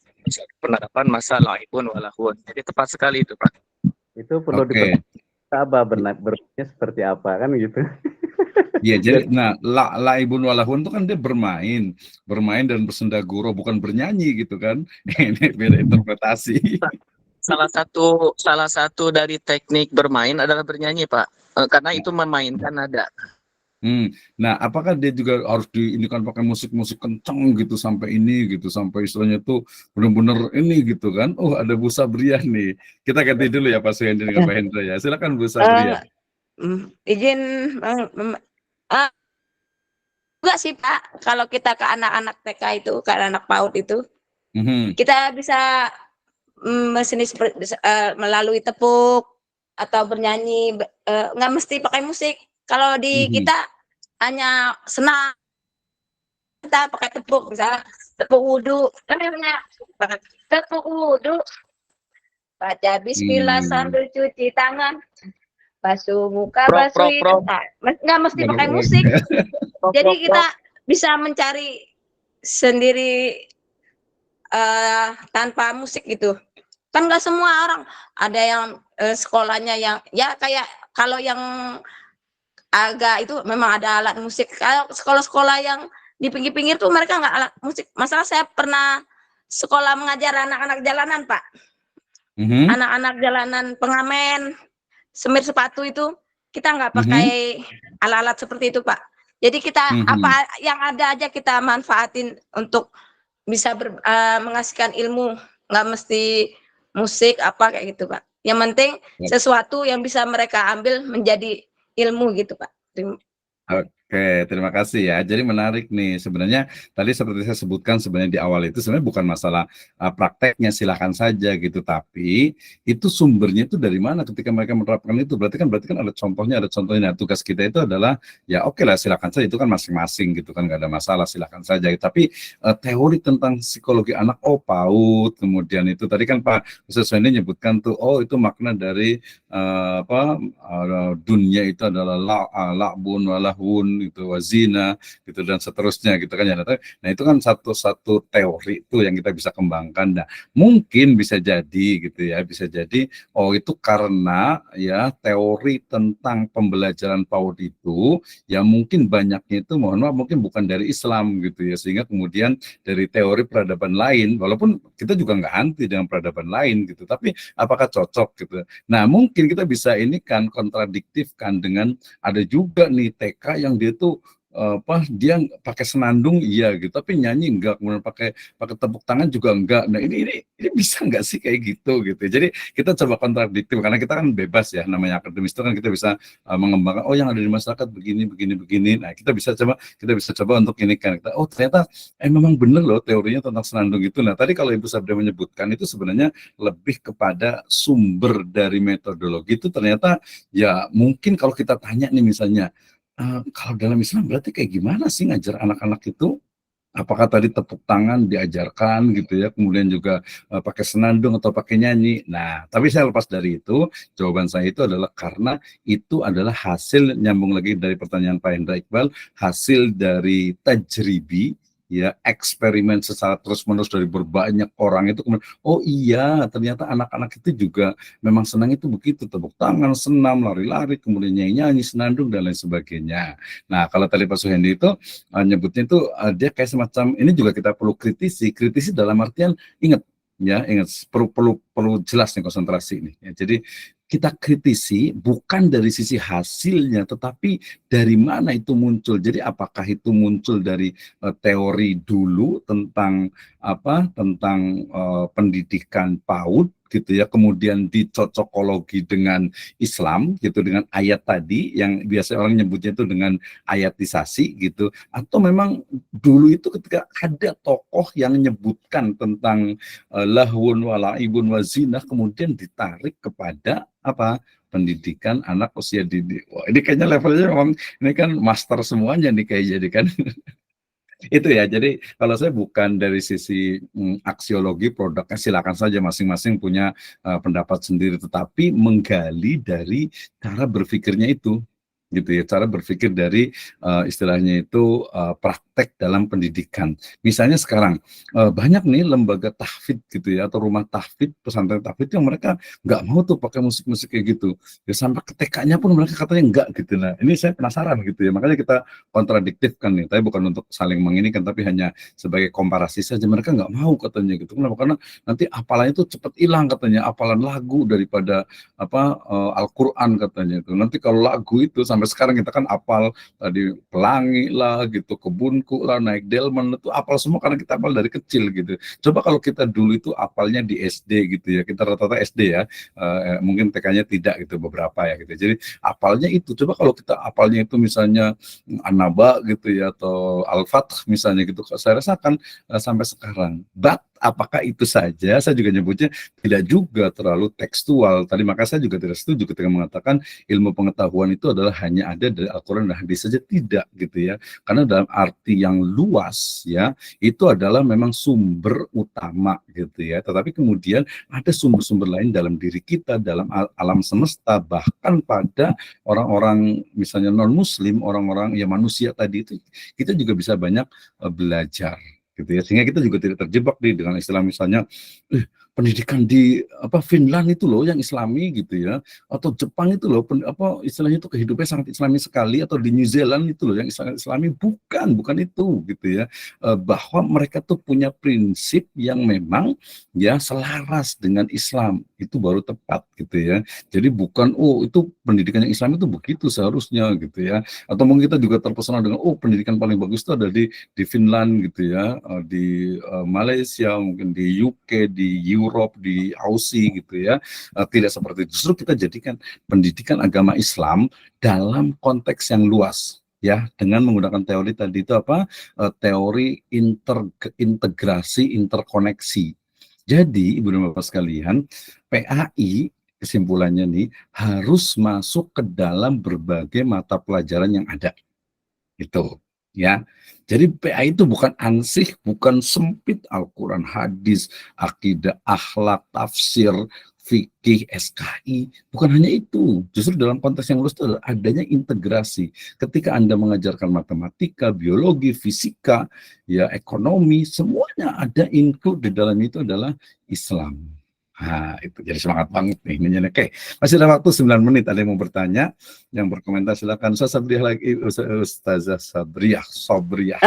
penerapan masa laibun walahun. Jadi tepat sekali itu, Pak. Itu perlu Oke. diperhatikan bermainnya seperti apa kan gitu. Iya, jadi laibun walahun itu kan dia bermain dan bersenda gurau, bukan bernyanyi gitu kan. Ini beda interpretasi. Salah satu dari teknik bermain adalah bernyanyi, Pak. Karena itu memainkan nada. Nah, apakah dia juga harus ini kan pakai musik-musik kenceng gitu sampai istilahnya tuh benar-benar ini gitu kan? Oh, ada Bu Sabriyah nih. Kita ganti dulu ya Pak Suhendi dengan Pak Hendra ya. Silakan Bu Sabriyah. Izin juga sih Pak, kalau kita ke anak-anak TK itu, ke anak PAUD itu, kita bisa melalui tepuk atau bernyanyi, nggak mesti pakai musik. Kalau di kita hanya senang, kita pakai tepuk, misalnya tepuk wudhu, kan namanya tepuk wudhu, baca Bismillah sambil cuci tangan, basuh muka, basuh hidung, nggak mesti pakai musik. Jadi kita bisa mencari sendiri tanpa musik gitu. Kan nggak semua orang, ada yang sekolahnya yang ya kayak kalau yang agak itu memang ada alat musik. Kalau sekolah-sekolah yang di pinggir-pinggir tuh mereka nggak alat musik. Masalah saya pernah sekolah mengajar anak-anak jalanan, Pak. Anak-anak jalanan pengamen, semir sepatu itu kita nggak pakai alat-alat seperti itu, Pak. Jadi kita apa yang ada aja kita manfaatin untuk bisa mengasihkan ilmu, nggak mesti musik apa kayak gitu, Pak. Yang penting sesuatu yang bisa mereka ambil menjadi ilmu gitu, Pak. Oke, terima kasih ya. Jadi menarik nih sebenarnya tadi seperti saya sebutkan sebenarnya di awal itu sebenarnya bukan masalah prakteknya silahkan saja gitu, tapi itu sumbernya itu dari mana ketika mereka menerapkan itu berarti kan ada contohnya. Nah, tugas kita itu adalah ya oke lah silahkan saja itu kan masing-masing gitu kan nggak ada masalah silahkan saja. Tapi teori tentang psikologi anak PAUD kemudian itu tadi kan Pak Ustaz Wendy nyebutkan tuh itu makna dari dunia itu adalah la'bun walahun gitu wazina gitu dan seterusnya gitu kan ya. Nah itu kan satu teori itu yang kita bisa kembangkan. Nah mungkin bisa jadi gitu ya, bisa jadi itu karena ya teori tentang pembelajaran PAUD itu ya mungkin banyaknya itu mohon maaf mungkin bukan dari Islam gitu ya, sehingga kemudian dari teori peradaban lain, walaupun kita juga nggak anti dengan peradaban lain gitu, tapi apakah cocok gitu. Nah mungkin kita bisa ini kan kontradiktifkan dengan ada juga nih TK yang dia tuh dia pakai senandung iya gitu tapi nyanyi enggak, kemudian pakai tepuk tangan juga enggak. Nah ini bisa enggak sih kayak gitu. Jadi kita coba kontradiktif karena kita kan bebas ya, namanya akademis itu kan kita bisa mengembangkan yang ada di masyarakat begini. Nah kita bisa coba untuk ini kan ternyata memang benar loh teorinya tentang senandung itu. Nah tadi kalau Ibu Sabda menyebutkan itu sebenarnya lebih kepada sumber dari metodologi itu ternyata ya mungkin kalau kita tanya nih misalnya kalau dalam Islam berarti kayak gimana sih ngajar anak-anak itu? Apakah tadi tepuk tangan diajarkan gitu ya, kemudian juga pakai senandung atau pakai nyanyi? Nah, tapi saya lepas dari itu, jawaban saya itu adalah karena itu adalah hasil, nyambung lagi dari pertanyaan Pak Hendra Iqbal, hasil dari tajribi, ya eksperimen secara terus-menerus dari berbanyak orang itu kemudian iya ternyata anak-anak itu juga memang senang itu begitu, tepuk tangan, senam, lari-lari, kemudian nyanyi-nyanyi, senandung dan lain sebagainya. Nah kalau tadi Pak Suhendi itu nyebutnya itu dia kayak semacam ini juga kita perlu kritisi dalam artian ingat perlu jelas nih konsentrasi ini ya. Jadi kita kritisi bukan dari sisi hasilnya, tetapi dari mana itu muncul. Jadi apakah itu muncul dari teori dulu tentang pendidikan PAUD gitu ya, kemudian dicocokologi dengan Islam gitu, dengan ayat tadi yang biasa orang nyebutnya itu dengan ayatisasi gitu, atau memang dulu itu ketika ada tokoh yang menyebutkan tentang lahwun walaibun wazinah kemudian ditarik kepada pendidikan anak usia dini. Wah, ini kayaknya levelnya memang ini kan master semuanya nih kayak jadi kan. Itu ya, jadi kalau saya bukan dari sisi aksiologi produknya, silakan saja masing-masing punya pendapat sendiri, tetapi menggali dari cara berpikirnya itu, gitu ya, cara berpikir dari istilahnya itu praktek dalam pendidikan. Misalnya sekarang banyak nih lembaga tahfidz gitu ya, atau rumah tahfidz, pesantren tahfidz yang mereka nggak mau tuh pakai musik-musik kayak gitu. Ya sampai ke TK-nya pun mereka katanya enggak gitu. Nah, ini saya penasaran gitu ya. Makanya kita kontradiktif kan nih. Tapi bukan untuk saling menginikan, tapi hanya sebagai komparasi saja. Mereka nggak mau katanya gitu. Kenapa? Karena nanti hafalannya itu cepat hilang katanya. Hafalan lagu daripada Al-Quran katanya itu. Nanti kalau lagu itu sampai sekarang kita kan hafal tadi Pelangi lah gitu, Kebunku lah, Naik Delman itu hafal semua karena kita hafal dari kecil gitu. Coba kalau kita dulu itu hafalnya di SD gitu ya. Kita rata-rata SD ya. Mungkin TK-nya tidak gitu, beberapa ya gitu. Jadi hafalnya itu. Coba kalau kita hafalnya itu misalnya An-Naba gitu ya, atau Al-Fath misalnya gitu, saya rasakan sampai sekarang. But apakah itu saja? Saya juga nyebutnya tidak juga terlalu tekstual. Tadi maka saya juga tidak setuju ketika mengatakan ilmu pengetahuan itu adalah hanya ada dari Al-Quran dan hadis saja, tidak gitu ya. Karena dalam arti yang luas ya, itu adalah memang sumber utama gitu ya. Tetapi kemudian ada sumber-sumber lain dalam diri kita, dalam alam semesta, bahkan pada orang-orang misalnya non-muslim, orang-orang ya manusia tadi itu, kita juga bisa banyak belajar gitu ya, sehingga kita juga tidak terjebak dengan istilah misalnya pendidikan di Finland itu loh yang Islami gitu ya, atau Jepang itu loh istilahnya itu kehidupannya sangat Islami sekali, atau di New Zealand itu loh yang Islami. Bukan itu gitu ya. Bahwa mereka tuh punya prinsip yang memang ya selaras dengan Islam, itu baru tepat gitu ya. Jadi bukan itu pendidikan yang Islam itu begitu seharusnya gitu ya, atau mungkin kita juga terpesona dengan pendidikan paling bagus itu ada di Finland gitu ya, di Malaysia, mungkin di UK, di Europe, di Aussie gitu ya. Tidak seperti itu. Justru kita jadikan pendidikan agama Islam dalam konteks yang luas ya, dengan menggunakan teori tadi itu teori integrasi interkoneksi. Jadi Ibu dan Bapak sekalian, PAI kesimpulannya nih harus masuk ke dalam berbagai mata pelajaran yang ada. Itu ya. Jadi PA itu bukan ansih, bukan sempit, Al-Quran, hadis, akidah, akhlak, tafsir, fikih, SKI, bukan hanya itu. Justru dalam konteks yang luas itu adalah adanya integrasi. Ketika Anda mengajarkan matematika, biologi, fisika, ya ekonomi, semuanya ada include di dalam itu adalah Islam. Nah, itu jadi semangat banget nih. Oke, masih ada waktu 9 menit. Ada yang mau bertanya, yang berkomentar silakan. Ustaz Sabriah lagi, Ustazah Sobriah.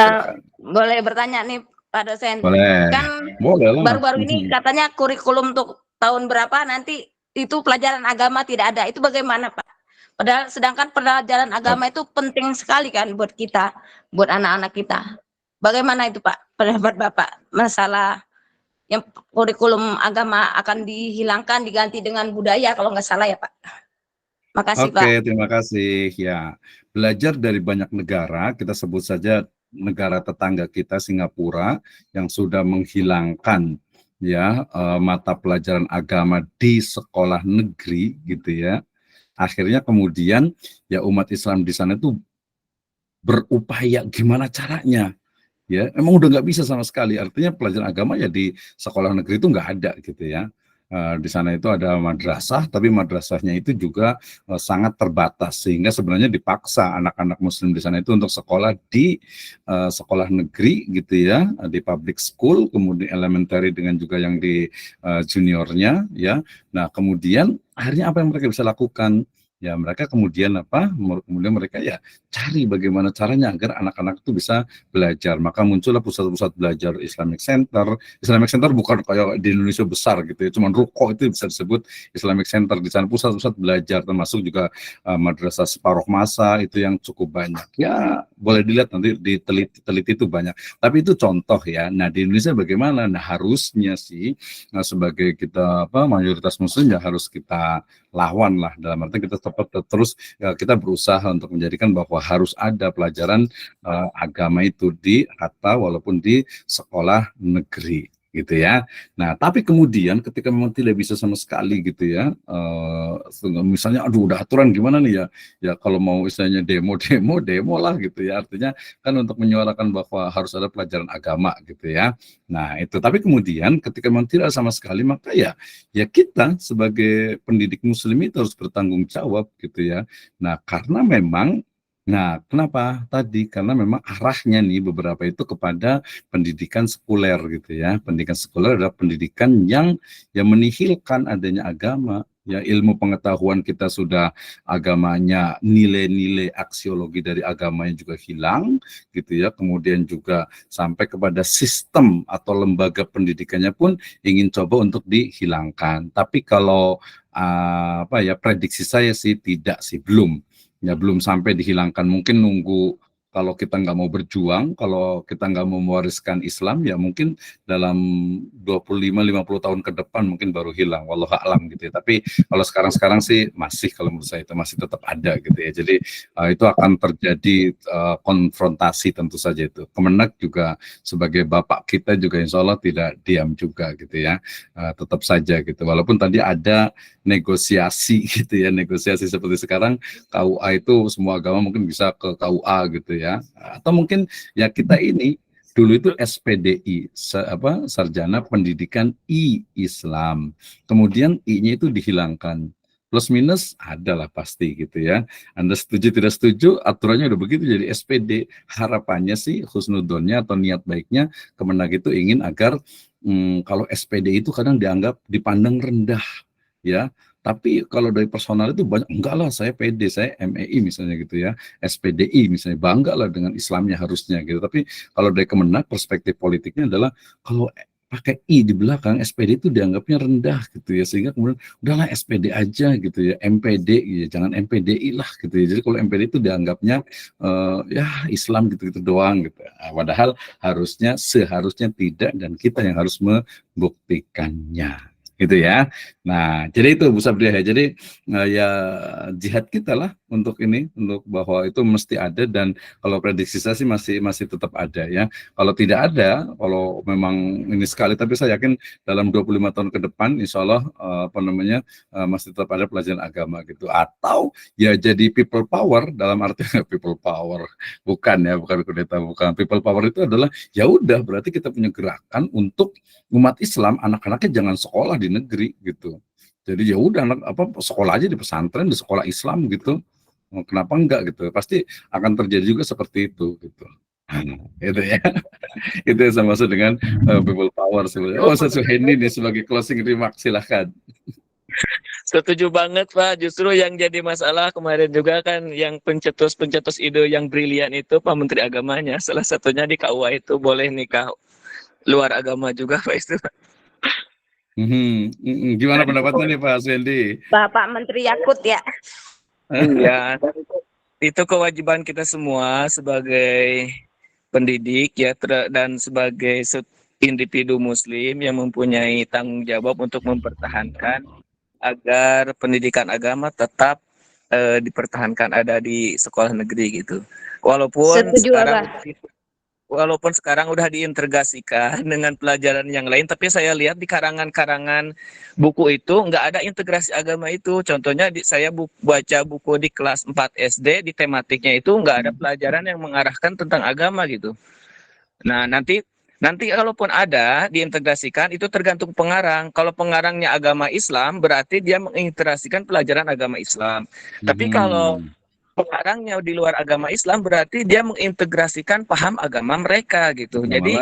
Boleh bertanya nih Pak dosen. Boleh. Kan boleh lah. Baru-baru ini katanya kurikulum untuk tahun berapa nanti itu pelajaran agama tidak ada. Itu bagaimana Pak? Padahal sedangkan pelajaran agama itu penting sekali kan buat kita, buat anak-anak kita. Bagaimana itu Pak? Pendapat Bapak masalah yang kurikulum agama akan dihilangkan diganti dengan budaya kalau nggak salah ya Pak. Makasih Pak. Oke, terima kasih. Ya, belajar dari banyak negara, kita sebut saja negara tetangga kita Singapura yang sudah menghilangkan ya mata pelajaran agama di sekolah negeri gitu ya. Akhirnya kemudian ya umat Islam di sana itu berupaya gimana caranya. Ya, emang udah nggak bisa sama sekali. Artinya pelajaran agama ya di sekolah negeri itu nggak ada gitu ya. Di sana itu ada madrasah, tapi madrasahnya itu juga sangat terbatas, sehingga sebenarnya dipaksa anak-anak Muslim di sana itu untuk sekolah di sekolah negeri gitu ya, di public school, kemudian elementary dengan juga yang di juniornya ya. Nah kemudian akhirnya apa yang mereka bisa lakukan? Ya mereka kemudian mereka ya cari bagaimana caranya agar anak-anak itu bisa belajar. Maka muncullah pusat-pusat belajar Islamic Center. Islamic Center bukan kayak di Indonesia besar gitu ya, cuman rukoh itu bisa disebut Islamic Center. Di sana pusat-pusat belajar, termasuk juga madrasah separuh masa itu yang cukup banyak. Ya boleh dilihat nanti diteliti itu banyak. Tapi itu contoh ya. Nah di Indonesia bagaimana? Nah harusnya sih sebagai kita mayoritas Muslim ya harus kita lawan lah, dalam arti kita terus ya, kita berusaha untuk menjadikan bahwa harus ada pelajaran agama itu di walaupun di sekolah negeri gitu ya. Nah, tapi kemudian ketika memang tidak bisa sama sekali gitu ya, misalnya aduh udah aturan gimana nih ya, ya kalau mau istilahnya demo lah gitu ya, artinya kan untuk menyuarakan bahwa harus ada pelajaran agama gitu ya. Nah itu, tapi kemudian ketika memang tidak sama sekali, maka ya kita sebagai pendidik muslim itu harus bertanggung jawab gitu ya. Nah karena memang, nah kenapa tadi, karena memang arahnya nih beberapa itu kepada pendidikan sekuler gitu ya. Pendidikan sekuler adalah pendidikan yang menihilkan adanya agama. Ya, ilmu pengetahuan kita sudah agamanya, nilai-nilai aksiologi dari agamanya juga hilang gitu ya. Kemudian juga sampai kepada sistem atau lembaga pendidikannya pun ingin coba untuk dihilangkan. Tapi kalau prediksi saya sih tidak sih, belum sampai dihilangkan. Mungkin nunggu, kalau kita nggak mau berjuang, kalau kita nggak mau mewariskan Islam, ya mungkin dalam 25-50 tahun ke depan mungkin baru hilang, wallahu a'lam gitu ya. Tapi kalau sekarang sih masih, kalau menurut saya itu masih tetap ada gitu ya. Jadi itu akan terjadi konfrontasi tentu saja itu. Kemenak juga sebagai bapak kita juga insya Allah tidak diam juga gitu ya. Tetap saja gitu. Walaupun tadi ada negosiasi gitu ya, negosiasi seperti sekarang KUA itu semua agama mungkin bisa ke KUA gitu ya, atau mungkin ya kita ini dulu itu SPDI, Sarjana Pendidikan Islam, kemudian I-nya itu dihilangkan, plus minus adalah pasti gitu ya. Anda setuju tidak setuju, aturannya udah begitu jadi SPD. Harapannya sih husnudonnya atau niat baiknya Kemenak itu ingin agar kalau SPD itu kadang dipandang rendah ya. Tapi kalau dari personal itu banyak, enggak lah saya PD, saya MEI misalnya gitu ya, SPDI misalnya, bangga lah dengan Islamnya harusnya gitu. Tapi kalau dari Kemenak perspektif politiknya adalah kalau pakai I di belakang, SPD itu dianggapnya rendah gitu ya, sehingga kemudian udahlah SPD aja gitu ya, MPD ya, jangan MPDI lah gitu ya. Jadi kalau MPD itu dianggapnya ya Islam gitu-gitu doang gitu. Nah, padahal seharusnya tidak, dan kita yang harus membuktikannya gitu ya. Nah, jadi itu Bu Sabriah ya. Jadi ya jihad kita lah untuk ini, untuk bahwa itu mesti ada, dan kalau prediksi saya sih masih tetap ada ya. Kalau tidak ada, kalau memang ini sekali, tapi saya yakin dalam 25 tahun ke depan insya Allah masih tetap ada pelajaran agama gitu. Atau ya jadi people power, dalam arti people power bukan kudeta, bukan. People power itu adalah ya udah berarti kita punya gerakan untuk umat Islam, anak-anaknya jangan sekolah di negeri gitu. Jadi ya udah sekolah aja di pesantren, di sekolah Islam gitu. Kenapa enggak gitu? Pasti akan terjadi juga seperti itu gitu. Itu ya. Itu yang saya maksud dengan people power sebenarnya. Ustaz Suhendi nih sebagai closing remark, silahkan. Setuju banget Pak. Justru yang jadi masalah kemarin juga kan yang pencetus ide yang brilian itu Pak Menteri Agamanya. Salah satunya di KUA itu boleh nikah luar agama juga Pak itu. Gimana pendapatnya nih Pak Suhendi? Bapak Menteri Yakut ya. Iya, itu kewajiban kita semua sebagai pendidik ya, dan sebagai individu muslim yang mempunyai tanggung jawab untuk mempertahankan agar pendidikan agama tetap dipertahankan ada di sekolah negeri gitu. Walaupun sekarang udah diintegrasikan dengan pelajaran yang lain, tapi saya lihat di karangan-karangan buku itu nggak ada integrasi agama itu. Contohnya saya baca buku di kelas 4 SD, di tematiknya itu nggak ada pelajaran yang mengarahkan tentang agama gitu. Nah, nanti kalaupun ada diintegrasikan, itu tergantung pengarang. Kalau pengarangnya agama Islam, berarti dia mengintegrasikan pelajaran agama Islam. Tapi kalau pengarangnya di luar agama Islam, berarti dia mengintegrasikan paham agama mereka gitu. Jadi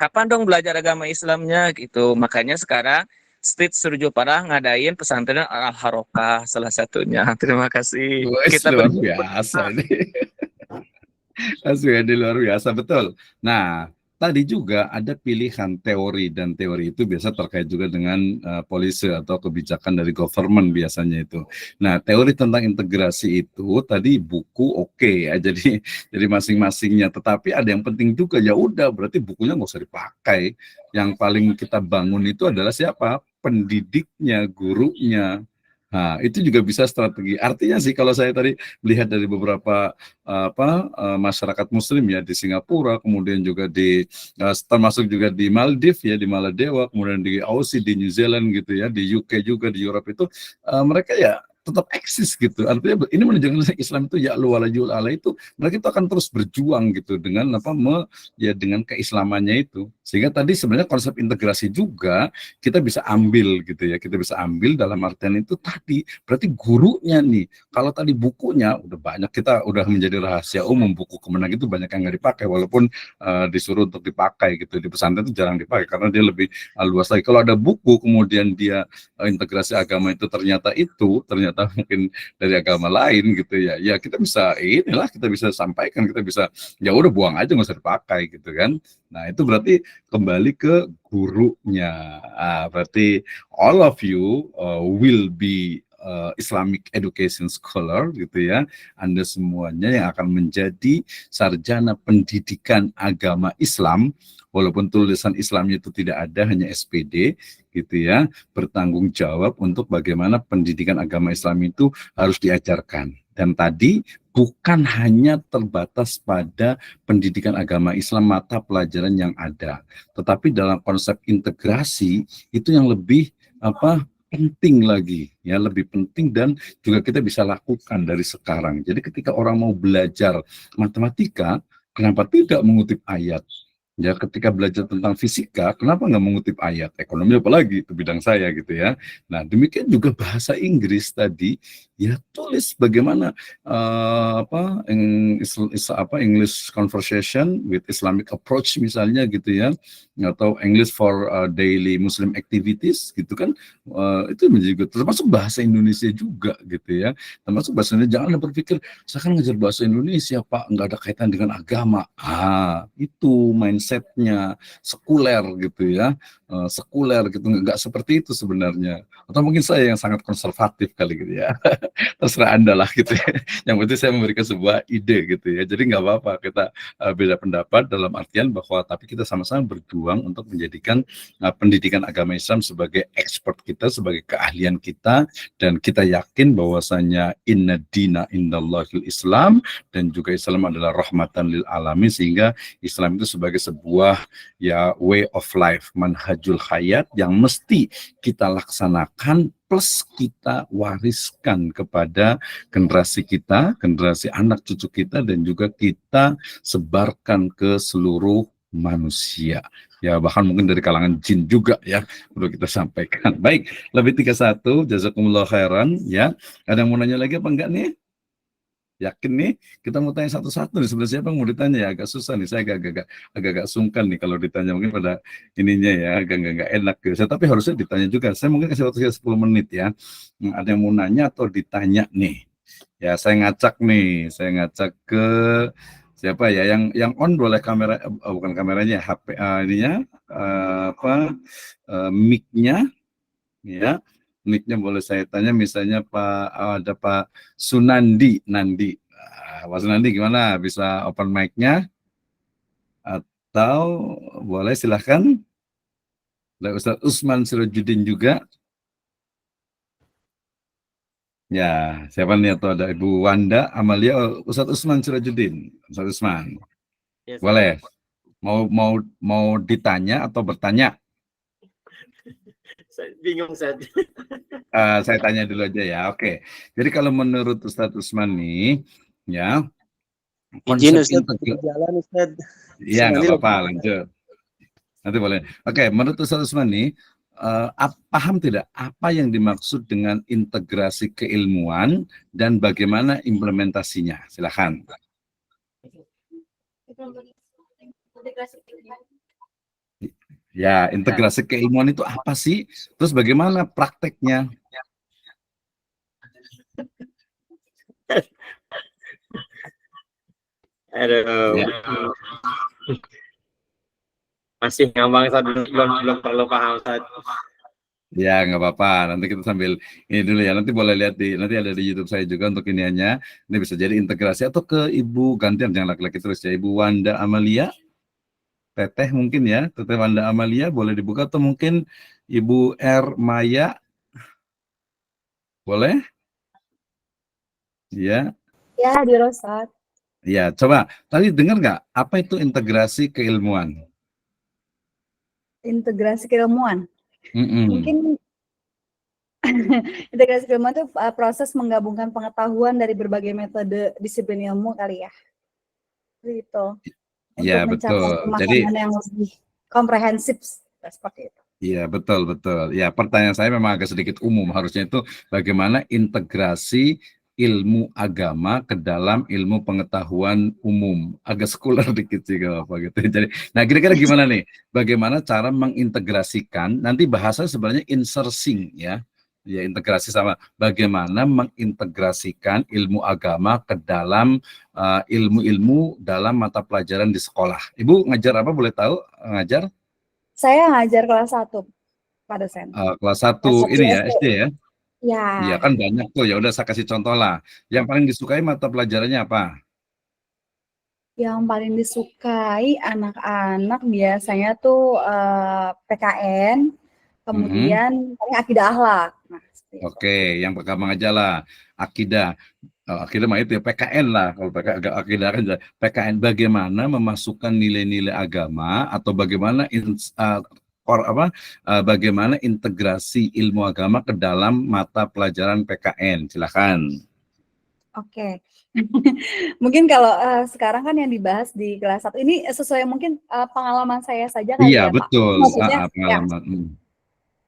kapan dong belajar agama Islamnya gitu. Makanya sekarang Street Surjo Parah ngadain pesantren Al-Harokah salah satunya. Terima kasih. Kita luar biasa ini. Asli luar biasa, betul. Nah, tadi juga ada pilihan teori, dan teori itu biasa terkait juga dengan policy atau kebijakan dari government biasanya itu. Nah, teori tentang integrasi itu tadi buku oke ya, jadi masing-masingnya. Tetapi ada yang penting juga, ya udah berarti bukunya nggak usah dipakai. Yang paling kita bangun itu adalah siapa? Pendidiknya, gurunya. Nah, itu juga bisa strategi. Artinya sih kalau saya tadi melihat dari beberapa masyarakat muslim ya di Singapura, kemudian juga di termasuk juga di Maldives ya, di Maladewa, kemudian di Aussie, di New Zealand gitu ya, di UK juga, di Europe itu mereka ya tetap eksis gitu. Artinya ini menunjukkan Islam itu ya wala ala itu mereka itu akan terus berjuang gitu dengan ya dengan keislamannya itu. Sehingga tadi sebenarnya konsep integrasi juga kita bisa ambil gitu ya, kita bisa ambil dalam artian itu tadi berarti gurunya nih. Kalau tadi bukunya udah banyak, kita udah menjadi rahasia umum, buku kemenang itu banyak yang nggak dipakai walaupun disuruh untuk dipakai gitu. Di pesantren itu jarang dipakai karena dia lebih luas lagi. Kalau ada buku kemudian dia integrasi agama itu ternyata mungkin dari agama lain gitu ya, ya kita bisa kita bisa sampaikan, kita bisa ya udah buang aja, nggak usah dipakai gitu kan. Nah itu berarti kembali ke gurunya. Berarti all of you will be Islamic education scholar gitu ya. Anda semuanya yang akan menjadi sarjana pendidikan agama Islam, walaupun tulisan Islamnya itu tidak ada, hanya SPD gitu ya, bertanggung jawab untuk bagaimana pendidikan agama Islam itu harus diajarkan. Dan tadi bukan hanya terbatas pada pendidikan agama Islam mata pelajaran yang ada, tetapi dalam konsep integrasi itu yang lebih penting lagi ya, lebih penting dan juga kita bisa lakukan dari sekarang. Jadi ketika orang mau belajar matematika, kenapa tidak mengutip ayat? Ya, ketika belajar tentang fisika, kenapa nggak mengutip ayat? Ekonomi apalagi, itu bidang saya gitu ya. Nah, demikian juga bahasa Inggris tadi, ya tulis bagaimana English conversation with Islamic approach misalnya gitu ya, atau English for daily Muslim activities gitu kan, itu juga termasuk bahasa Indonesia juga gitu ya, termasuk bahasa Indonesia. Jangan berpikir saya kan ngajar bahasa Indonesia Pak, nggak ada kaitan dengan agama. Itu mindsetnya sekuler gitu ya, sekuler gitu, nggak seperti itu sebenarnya. Atau mungkin saya yang sangat konservatif kali gitu ya. Terserah Anda lah gitu ya. Yang penting saya memberikan sebuah ide gitu ya. Jadi nggak apa-apa kita beda pendapat dalam artian bahwa tapi kita sama-sama berjuang untuk menjadikan pendidikan agama Islam sebagai expert kita, sebagai keahlian kita, dan kita yakin bahwasanya inna dina indallahil Islam, dan juga Islam adalah rahmatan lil alamin, sehingga Islam itu sebagai sebuah ya way of life, manhajul hayat yang mesti kita laksanakan plus kita wariskan kepada generasi kita, generasi anak cucu kita, dan juga kita sebarkan ke seluruh manusia. Ya bahkan mungkin dari kalangan jin juga ya, perlu kita sampaikan. Baik, lebih 31, jazakumullah khairan ya. Ada yang mau nanya lagi apa enggak nih? Yakin nih, kita mau tanya satu-satu nih, sebenarnya siapa yang mau ditanya ya, agak susah nih, saya agak sungkan nih kalau ditanya, mungkin pada ininya ya, agak enak gitu. Tapi harusnya ditanya juga, saya mungkin kasih waktu 10 menit ya, ada yang mau nanya atau ditanya nih, ya saya ngacak ke siapa ya, yang on boleh kamera, bukan kameranya, HP ininya, mic-nya, ya. Nicknya boleh saya tanya, misalnya ada Pak Sunandi, Pak Sunandi gimana? Bisa open mic-nya? Atau boleh silahkan. Ada Ustaz Usman Sirajuddin juga. Ya, siapa nih? Atau ada Ibu Wanda Amalia, Ustaz Usman Sirajuddin. Ustaz Usman. Yes, boleh. Mau ditanya atau bertanya? Saya bingung saja. Saya tanya dulu aja ya. Oke. Jadi kalau menurut Ustadz Usman nih, ya, Izin Ustaz, jalan Ustaz. Iya, nggak apa-apa, lanjut. Nanti boleh. Oke, menurut Ustadz Usman nih, paham tidak apa yang dimaksud dengan integrasi keilmuan dan bagaimana implementasinya? Silakan. Ya, integrasi keilmuan itu apa sih? Terus bagaimana prakteknya? Aduh. Ya. Masih ngambang Ustaz, belum perlu paham Ustaz. Ya, nggak apa-apa. Nanti kita sambil ini dulu ya. Nanti boleh lihat nanti ada di YouTube saya juga untuk iniannya. Ini bisa jadi integrasi atau ke Ibu gantian, jangan laki-laki terus ya. Ibu Wanda Amalia. Teteh mungkin ya, Teteh Wanda Amalia boleh dibuka, atau mungkin Ibu R Maya. Boleh? Ya. Ya, hadir Ustaz. Ya, coba. Tadi dengar nggak apa itu integrasi keilmuan? Integrasi keilmuan. Mm-mm. Mungkin integrasi keilmuan itu proses menggabungkan pengetahuan dari berbagai metode disiplin ilmu kali ya. Gitu. Ya, Untuk mencapai betul. Jadi, pemahaman yang lebih komprehensif seperti itu. iya, betul, betul. Ya, pertanyaan saya memang agak sedikit umum. Harusnya itu bagaimana integrasi ilmu agama ke dalam ilmu pengetahuan umum. Agak sekuler dikit sih kalau apa gitu. Jadi, nah kira-kira gimana nih? Bagaimana cara mengintegrasikan? Nanti bahasa sebenarnya inserting ya. Ya, integrasi sama bagaimana mengintegrasikan ilmu agama ke dalam ilmu-ilmu dalam mata pelajaran di sekolah. Ibu ngajar apa boleh tahu? Ngajar? Saya ngajar kelas 1, Pak dosen. Kelas 1 Kelas 1 ini ya, SD. SD ya? Ya. Iya kan banyak tuh, ya udah saya kasih contoh lah. Yang paling disukai mata pelajarannya apa? Yang paling disukai anak-anak biasanya tuh PKN, kemudian paling akidah akhlak. Nah, seperti itu. Oke, yang pertama aja lah, akidah. Akidah mah itu ya PKN lah. Kalau akidah kan PKN bagaimana memasukkan nilai-nilai agama atau bagaimana bagaimana integrasi ilmu agama ke dalam mata pelajaran PKN. Silakan. Oke. Mungkin kalau sekarang kan yang dibahas di kelas 1 ini sesuai mungkin pengalaman saya saja kali Iya, ya, Pak. betul. Maksudnya ya, Pengalaman.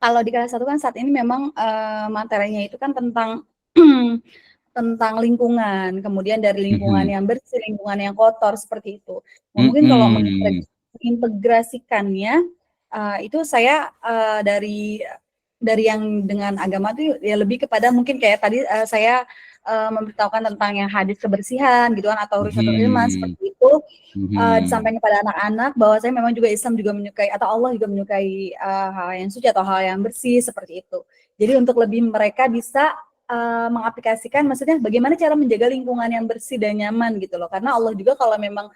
kalau di kelas 1 kan saat ini memang materinya itu kan tentang tentang lingkungan, kemudian dari lingkungan yang bersih, lingkungan yang kotor seperti itu. Nah, mungkin kalau mengintegrasikannya itu saya dari yang dengan agama itu ya lebih kepada mungkin kayak tadi saya memberitahukan tentang yang hadis kebersihan gitu kan atau Rusyatul Ilman seperti itu disampaikan kepada anak-anak bahwa saya memang juga Islam juga menyukai atau Allah juga menyukai hal yang suci atau hal yang bersih seperti itu. Jadi untuk lebih mereka bisa mengaplikasikan, maksudnya bagaimana cara menjaga lingkungan yang bersih dan nyaman gitu loh, karena Allah juga kalau memang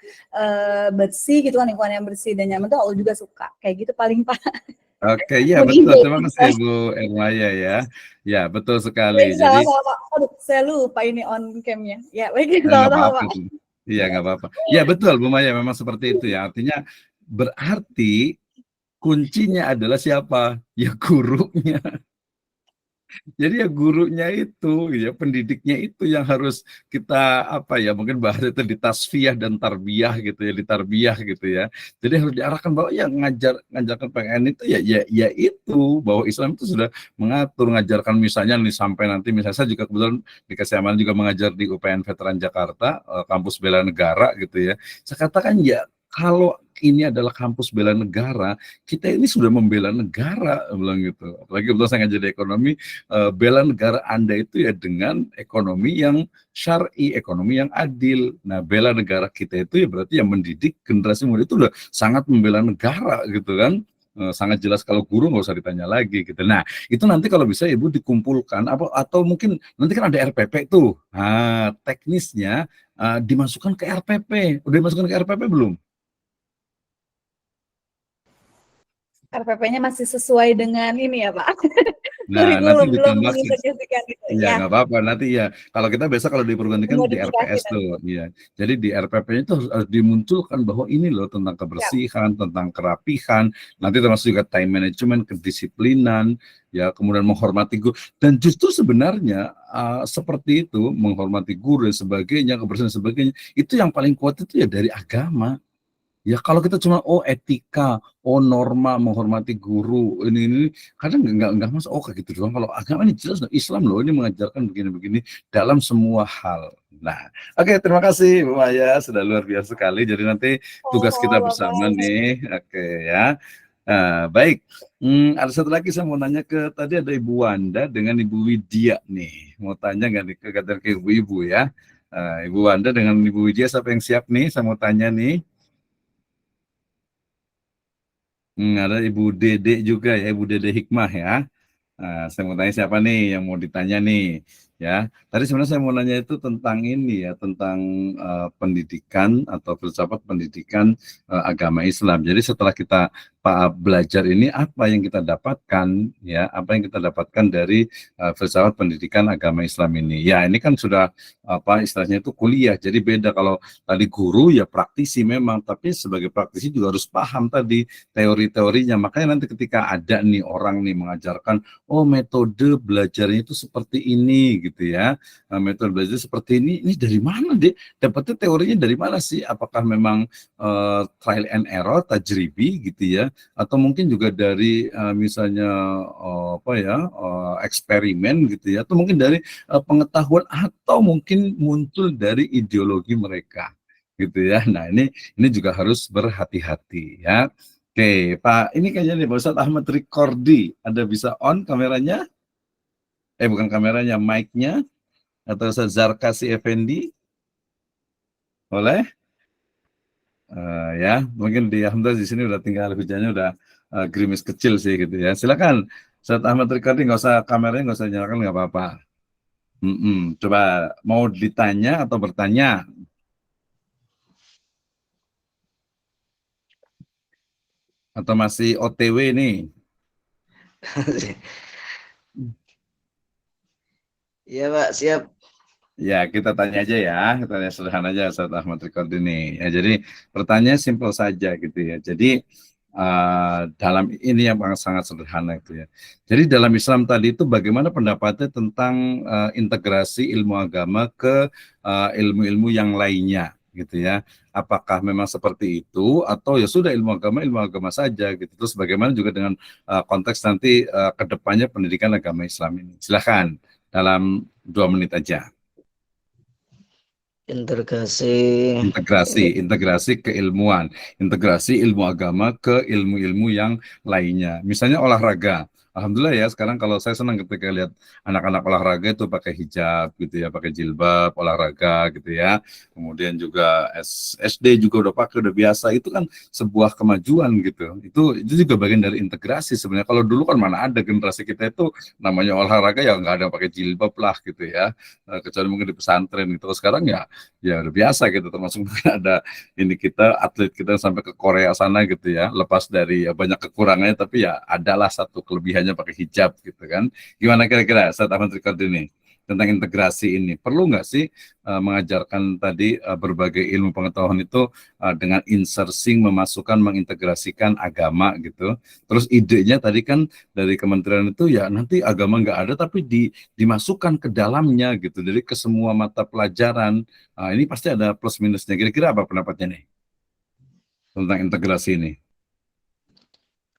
bersih gitu kan, lingkungan yang bersih dan nyaman tuh Allah juga suka, kayak gitu paling Pak. Oke, iya betul, terima kasih Bu Ermaya ya, ya betul sekali. Jadi saya lupa ini on cam-nya, ya baik, nggak apa-apa, iya nggak apa-apa. Ya betul Bu Maya, memang seperti itu ya, artinya berarti kuncinya adalah siapa? Ya gurunya. Jadi ya gurunya itu, ya pendidiknya itu yang harus kita apa ya, mungkin bahasa itu ditasfiyah dan tarbiyah gitu ya, ditarbiyah gitu ya. Jadi harus diarahkan bahwa yang ngajarkan PKN itu ya itu bahwa Islam itu sudah mengatur ngajarkan misalnya nih sampai nanti misalnya saya juga kebetulan dikasih amanah juga mengajar di UPN Veteran Jakarta, kampus bela negara gitu ya. Saya katakan ya kalau ini adalah kampus bela negara, kita ini sudah membela negara, bilang gitu. Apalagi kebetulan saya ngajar di ekonomi, bela negara Anda itu ya dengan ekonomi yang syar'i, ekonomi yang adil. Nah, bela negara kita itu ya berarti yang mendidik generasi muda itu udah sangat membela negara gitu kan. Sangat jelas, kalau guru nggak usah ditanya lagi gitu. Nah, itu nanti kalau bisa Ibu dikumpulkan atau mungkin nanti kan ada RPP tuh. Nah, teknisnya dimasukkan ke RPP. Udah dimasukkan ke RPP belum? RPP-nya masih sesuai dengan ini ya Pak. Nah, nanti belum ditambah mengintegrasikan itu. Ya nggak apa-apa, nanti ya kalau kita biasa kalau di perguruan tinggi kan di RPS tuh, ya. Jadi di RPP itu harus dimunculkan bahwa ini loh tentang kebersihan, tentang kerapihan, nanti termasuk juga time management, kedisiplinan, ya kemudian menghormati guru. Dan justru sebenarnya seperti itu, menghormati guru dan sebagainya, kebersihan dan sebagainya, itu yang paling kuat itu ya dari agama. Ya kalau kita cuma etika, norma, menghormati guru, ini kadang nggak masuk kayak gitu doang. Kalau agama ini jelas Islam loh, ini mengajarkan begini-begini dalam semua hal. Nah, oke, terima kasih Bu Maya, sudah luar biasa sekali. Jadi nanti tugas kita bersama nih, oke ya. Baik, ada satu lagi saya mau nanya tadi ada Ibu Wanda dengan Ibu Widya nih. Mau tanya nggak nih ke ibu-ibu ya? Ibu Wanda dengan Ibu Widya, siapa yang siap nih? Saya mau tanya nih. Ada Ibu Dede juga ya, Ibu Dede Hikmah ya. Nah, saya mau tanya siapa nih yang mau ditanya nih ya. Tadi sebenarnya saya mau nanya itu tentang ini ya, tentang pendidikan atau filsafat pendidikan agama Islam. Jadi setelah kita belajar ini apa yang kita dapatkan, ya, apa yang kita dapatkan dari filsafat pendidikan agama Islam ini. Ya, ini kan sudah istilahnya itu kuliah, jadi beda. Kalau tadi guru ya praktisi memang, tapi sebagai praktisi juga harus paham tadi teori-teorinya. Makanya nanti ketika ada nih orang nih mengajarkan, oh metode belajarnya itu seperti ini gitu ya, metode belajar seperti ini dari mana deh? Dapatnya teorinya dari mana sih? Apakah memang trial and error, tajribi gitu ya? Atau mungkin juga dari misalnya eksperimen gitu ya, atau mungkin dari pengetahuan, atau mungkin muncul dari ideologi mereka gitu ya. Nah, ini juga harus berhati-hati ya. Oke, Pak, ini kayaknya nih Pak Ustadz Ahmad Rikordi, ada bisa on kameranya? Bukan kameranya, mic-nya, atau Ustadz Zarkasi Effendi? Boleh? Ya, mungkin di Alhamdulillah di sini udah tinggal hujannya udah gerimis kecil sih gitu ya. Silakan, Ustadz Ahmad Rikordi, nggak usah kameranya nggak usah nyalakan, nggak apa-apa. Coba mau ditanya atau bertanya? Atau masih OTW nih? Iya Pak, siap. Ya, kita tanya aja ya, kita tanya sederhana aja Ustaz Ahmad Rikordi ini. Ya, jadi pertanyaan simpel saja gitu ya. Jadi dalam ini yang sangat sederhana itu ya. Jadi dalam Islam tadi itu bagaimana pendapatnya tentang integrasi ilmu agama ke ilmu-ilmu yang lainnya gitu ya. Apakah memang seperti itu atau ya sudah ilmu agama saja gitu. Terus bagaimana juga dengan konteks nanti kedepannya pendidikan agama Islam ini. Silakan dalam 2 menit aja. Integrasi keilmuan, integrasi ilmu agama ke ilmu-ilmu yang lainnya. Misalnya olahraga. Alhamdulillah ya, sekarang kalau saya senang ketika lihat anak-anak olahraga itu pakai hijab gitu ya, pakai jilbab olahraga gitu ya. Kemudian juga SD juga udah pakai, udah biasa. Itu kan sebuah kemajuan gitu. Itu juga bagian dari integrasi sebenarnya. Kalau dulu kan mana ada generasi kita itu namanya olahraga ya nggak ada pakai jilbab lah gitu ya. Kecuali mungkin di pesantren gitu. Sekarang ya udah biasa gitu, termasuk mungkin ada ini kita atlet kita sampai ke Korea sana gitu ya, lepas dari banyak kekurangannya tapi ya adalah satu kelebihannya pakai hijab gitu kan. Gimana kira-kira Ustaz Ahmad Rikordi ini tentang integrasi ini, perlu nggak sih mengajarkan tadi berbagai ilmu pengetahuan itu dengan inserting, memasukkan, mengintegrasikan agama gitu. Terus idenya tadi kan dari kementerian itu ya nanti agama nggak ada tapi dimasukkan ke dalamnya gitu, jadi ke semua mata pelajaran. Ini pasti ada plus minusnya. Kira-kira apa pendapatnya nih tentang integrasi ini?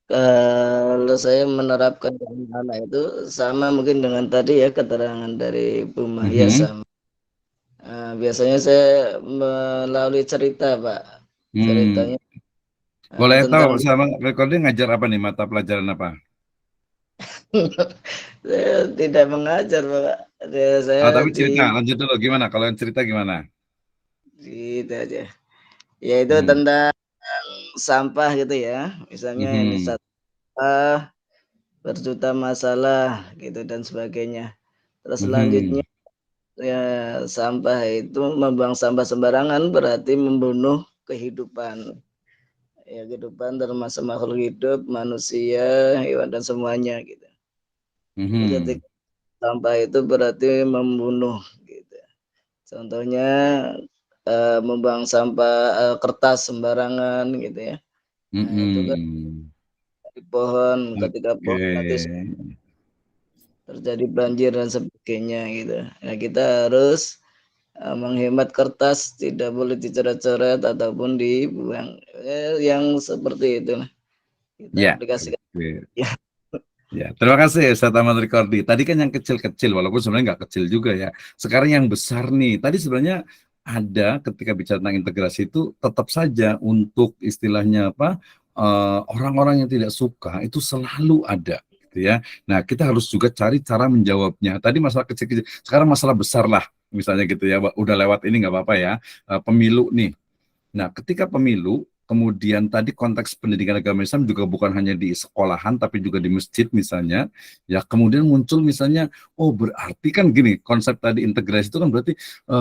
Kalau saya menerapkan dengan anak itu sama mungkin dengan tadi ya keterangan dari Bu Mahya sama. Biasanya saya melalui cerita Pak. Ceritanya. Boleh tahu sama recording ngajar apa nih, mata pelajaran apa? Saya tidak mengajar Pak. Tapi cerita, lanjut dulu. Gimana? Kalau yang cerita gimana? Gitu aja. Yaitu tentang sampah gitu ya. Misalnya ini sampah berjuta masalah gitu dan sebagainya. Terus selanjutnya ya sampah itu membuang sampah sembarangan berarti membunuh kehidupan. Ya kehidupan termasuk makhluk hidup, manusia, hewan dan semuanya gitu. Ketika sampah itu berarti membunuh gitu. Contohnya membuang sampah kertas sembarangan gitu ya. Nah, itu kan di pohon, ketika pohon mati terjadi banjir dan sebagainya gitu. Nah, kita harus menghemat kertas, tidak boleh dicoret-coret ataupun dibuang, yang seperti itu. Kita aplikasikan. Ya, terima kasih Ustaz Ahmad Rikordi. Tadi kan yang kecil-kecil, walaupun sebenarnya nggak kecil juga ya. Sekarang yang besar nih. Tadi sebenarnya ada ketika bicara tentang integrasi itu tetap saja untuk istilahnya apa, orang-orang yang tidak suka itu selalu ada. Gitu ya. Nah, kita harus juga cari cara menjawabnya. Tadi masalah kecil-kecil, sekarang masalah besar lah, misalnya gitu ya. Udah lewat ini nggak apa-apa ya. Pemilu nih. Nah, ketika pemilu Kemudian tadi konteks pendidikan agama Islam juga bukan hanya di sekolahan tapi juga di masjid misalnya. Ya, kemudian muncul misalnya, oh berarti kan gini, konsep tadi integrasi itu kan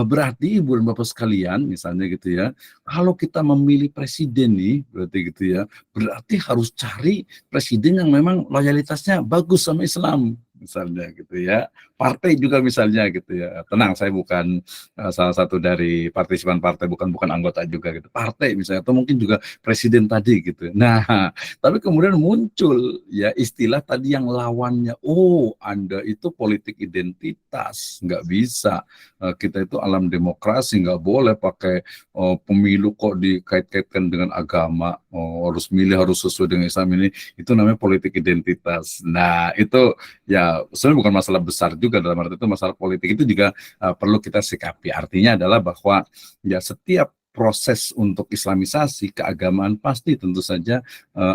berarti Ibu dan Bapak sekalian misalnya gitu ya. Kalau kita memilih presiden nih, berarti gitu ya, berarti harus cari presiden yang memang loyalitasnya bagus sama Islam misalnya gitu ya. Partai juga misalnya gitu ya. Tenang, saya bukan salah satu dari partisipan partai, bukan anggota juga gitu. Partai misalnya, atau mungkin juga presiden tadi gitu. Nah, tapi kemudian muncul ya istilah tadi yang lawannya, oh Anda itu politik identitas, nggak bisa. Kita itu alam demokrasi, nggak boleh pakai pemilu kok dikait-kaitkan dengan agama. Harus milih, harus sesuai dengan Islam ini. Itu namanya politik identitas. Nah, itu ya sebenarnya bukan masalah besar juga, dalam arti itu masalah politik itu juga perlu kita sikapi. Artinya adalah bahwa ya setiap proses untuk islamisasi keagamaan pasti tentu saja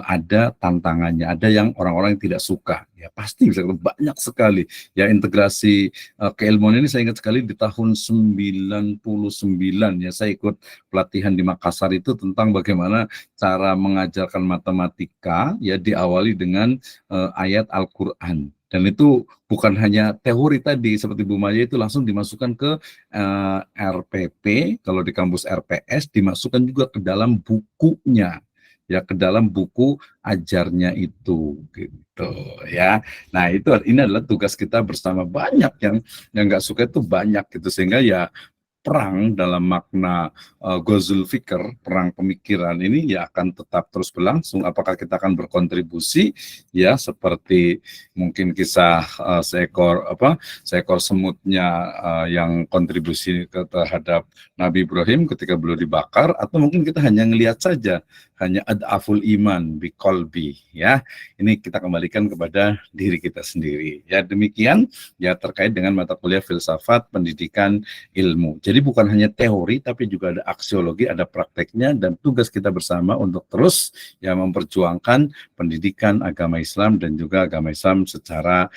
ada tantangannya, ada yang orang-orang yang tidak suka, ya pasti bisa banyak sekali. Ya integrasi keilmuan ini saya ingat sekali di tahun 99 ya saya ikut pelatihan di Makassar itu tentang bagaimana cara mengajarkan matematika ya diawali dengan ayat Al-Qur'an. Dan itu bukan hanya teori tadi seperti Bu Maya, itu langsung dimasukkan ke RPP, kalau di kampus RPS dimasukkan juga ke dalam bukunya, ya ke dalam buku ajarnya itu gitu ya. Nah itu ini adalah tugas kita bersama. Banyak yang nggak suka itu banyak gitu, sehingga ya perang dalam makna Ghazul Fikr, perang pemikiran ini ya akan tetap terus berlangsung. Apakah kita akan berkontribusi ya seperti mungkin kisah seekor semutnya yang kontribusi terhadap Nabi Ibrahim ketika beliau dibakar, atau mungkin kita hanya ngelihat saja, hanya ad'aful iman bi qalbi ya. Ini kita kembalikan kepada diri kita sendiri. Ya demikian ya terkait dengan mata kuliah filsafat pendidikan ilmu. Jadi bukan hanya teori tapi juga ada aksiologi, ada prakteknya, dan tugas kita bersama untuk terus ya memperjuangkan pendidikan agama Islam dan juga agama Islam secara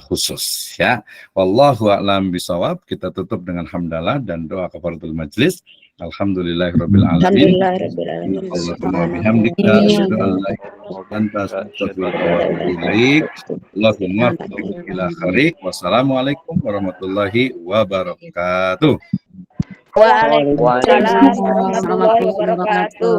khusus ya. Wallahu a'lam bishawab. Kita tutup dengan hamdalah dan doa kafaratul majlis. Alhamdulillahirabbil alamin. Allahumma bihamdika asyhadu an la ilaha illa anta astaghfiruka wa atubu ilaik. Allahumma ila kharik. Wassalamualaikum warahmatullahi wabarakatuh. Waalaikumsalam warahmatullahi wabarakatuh.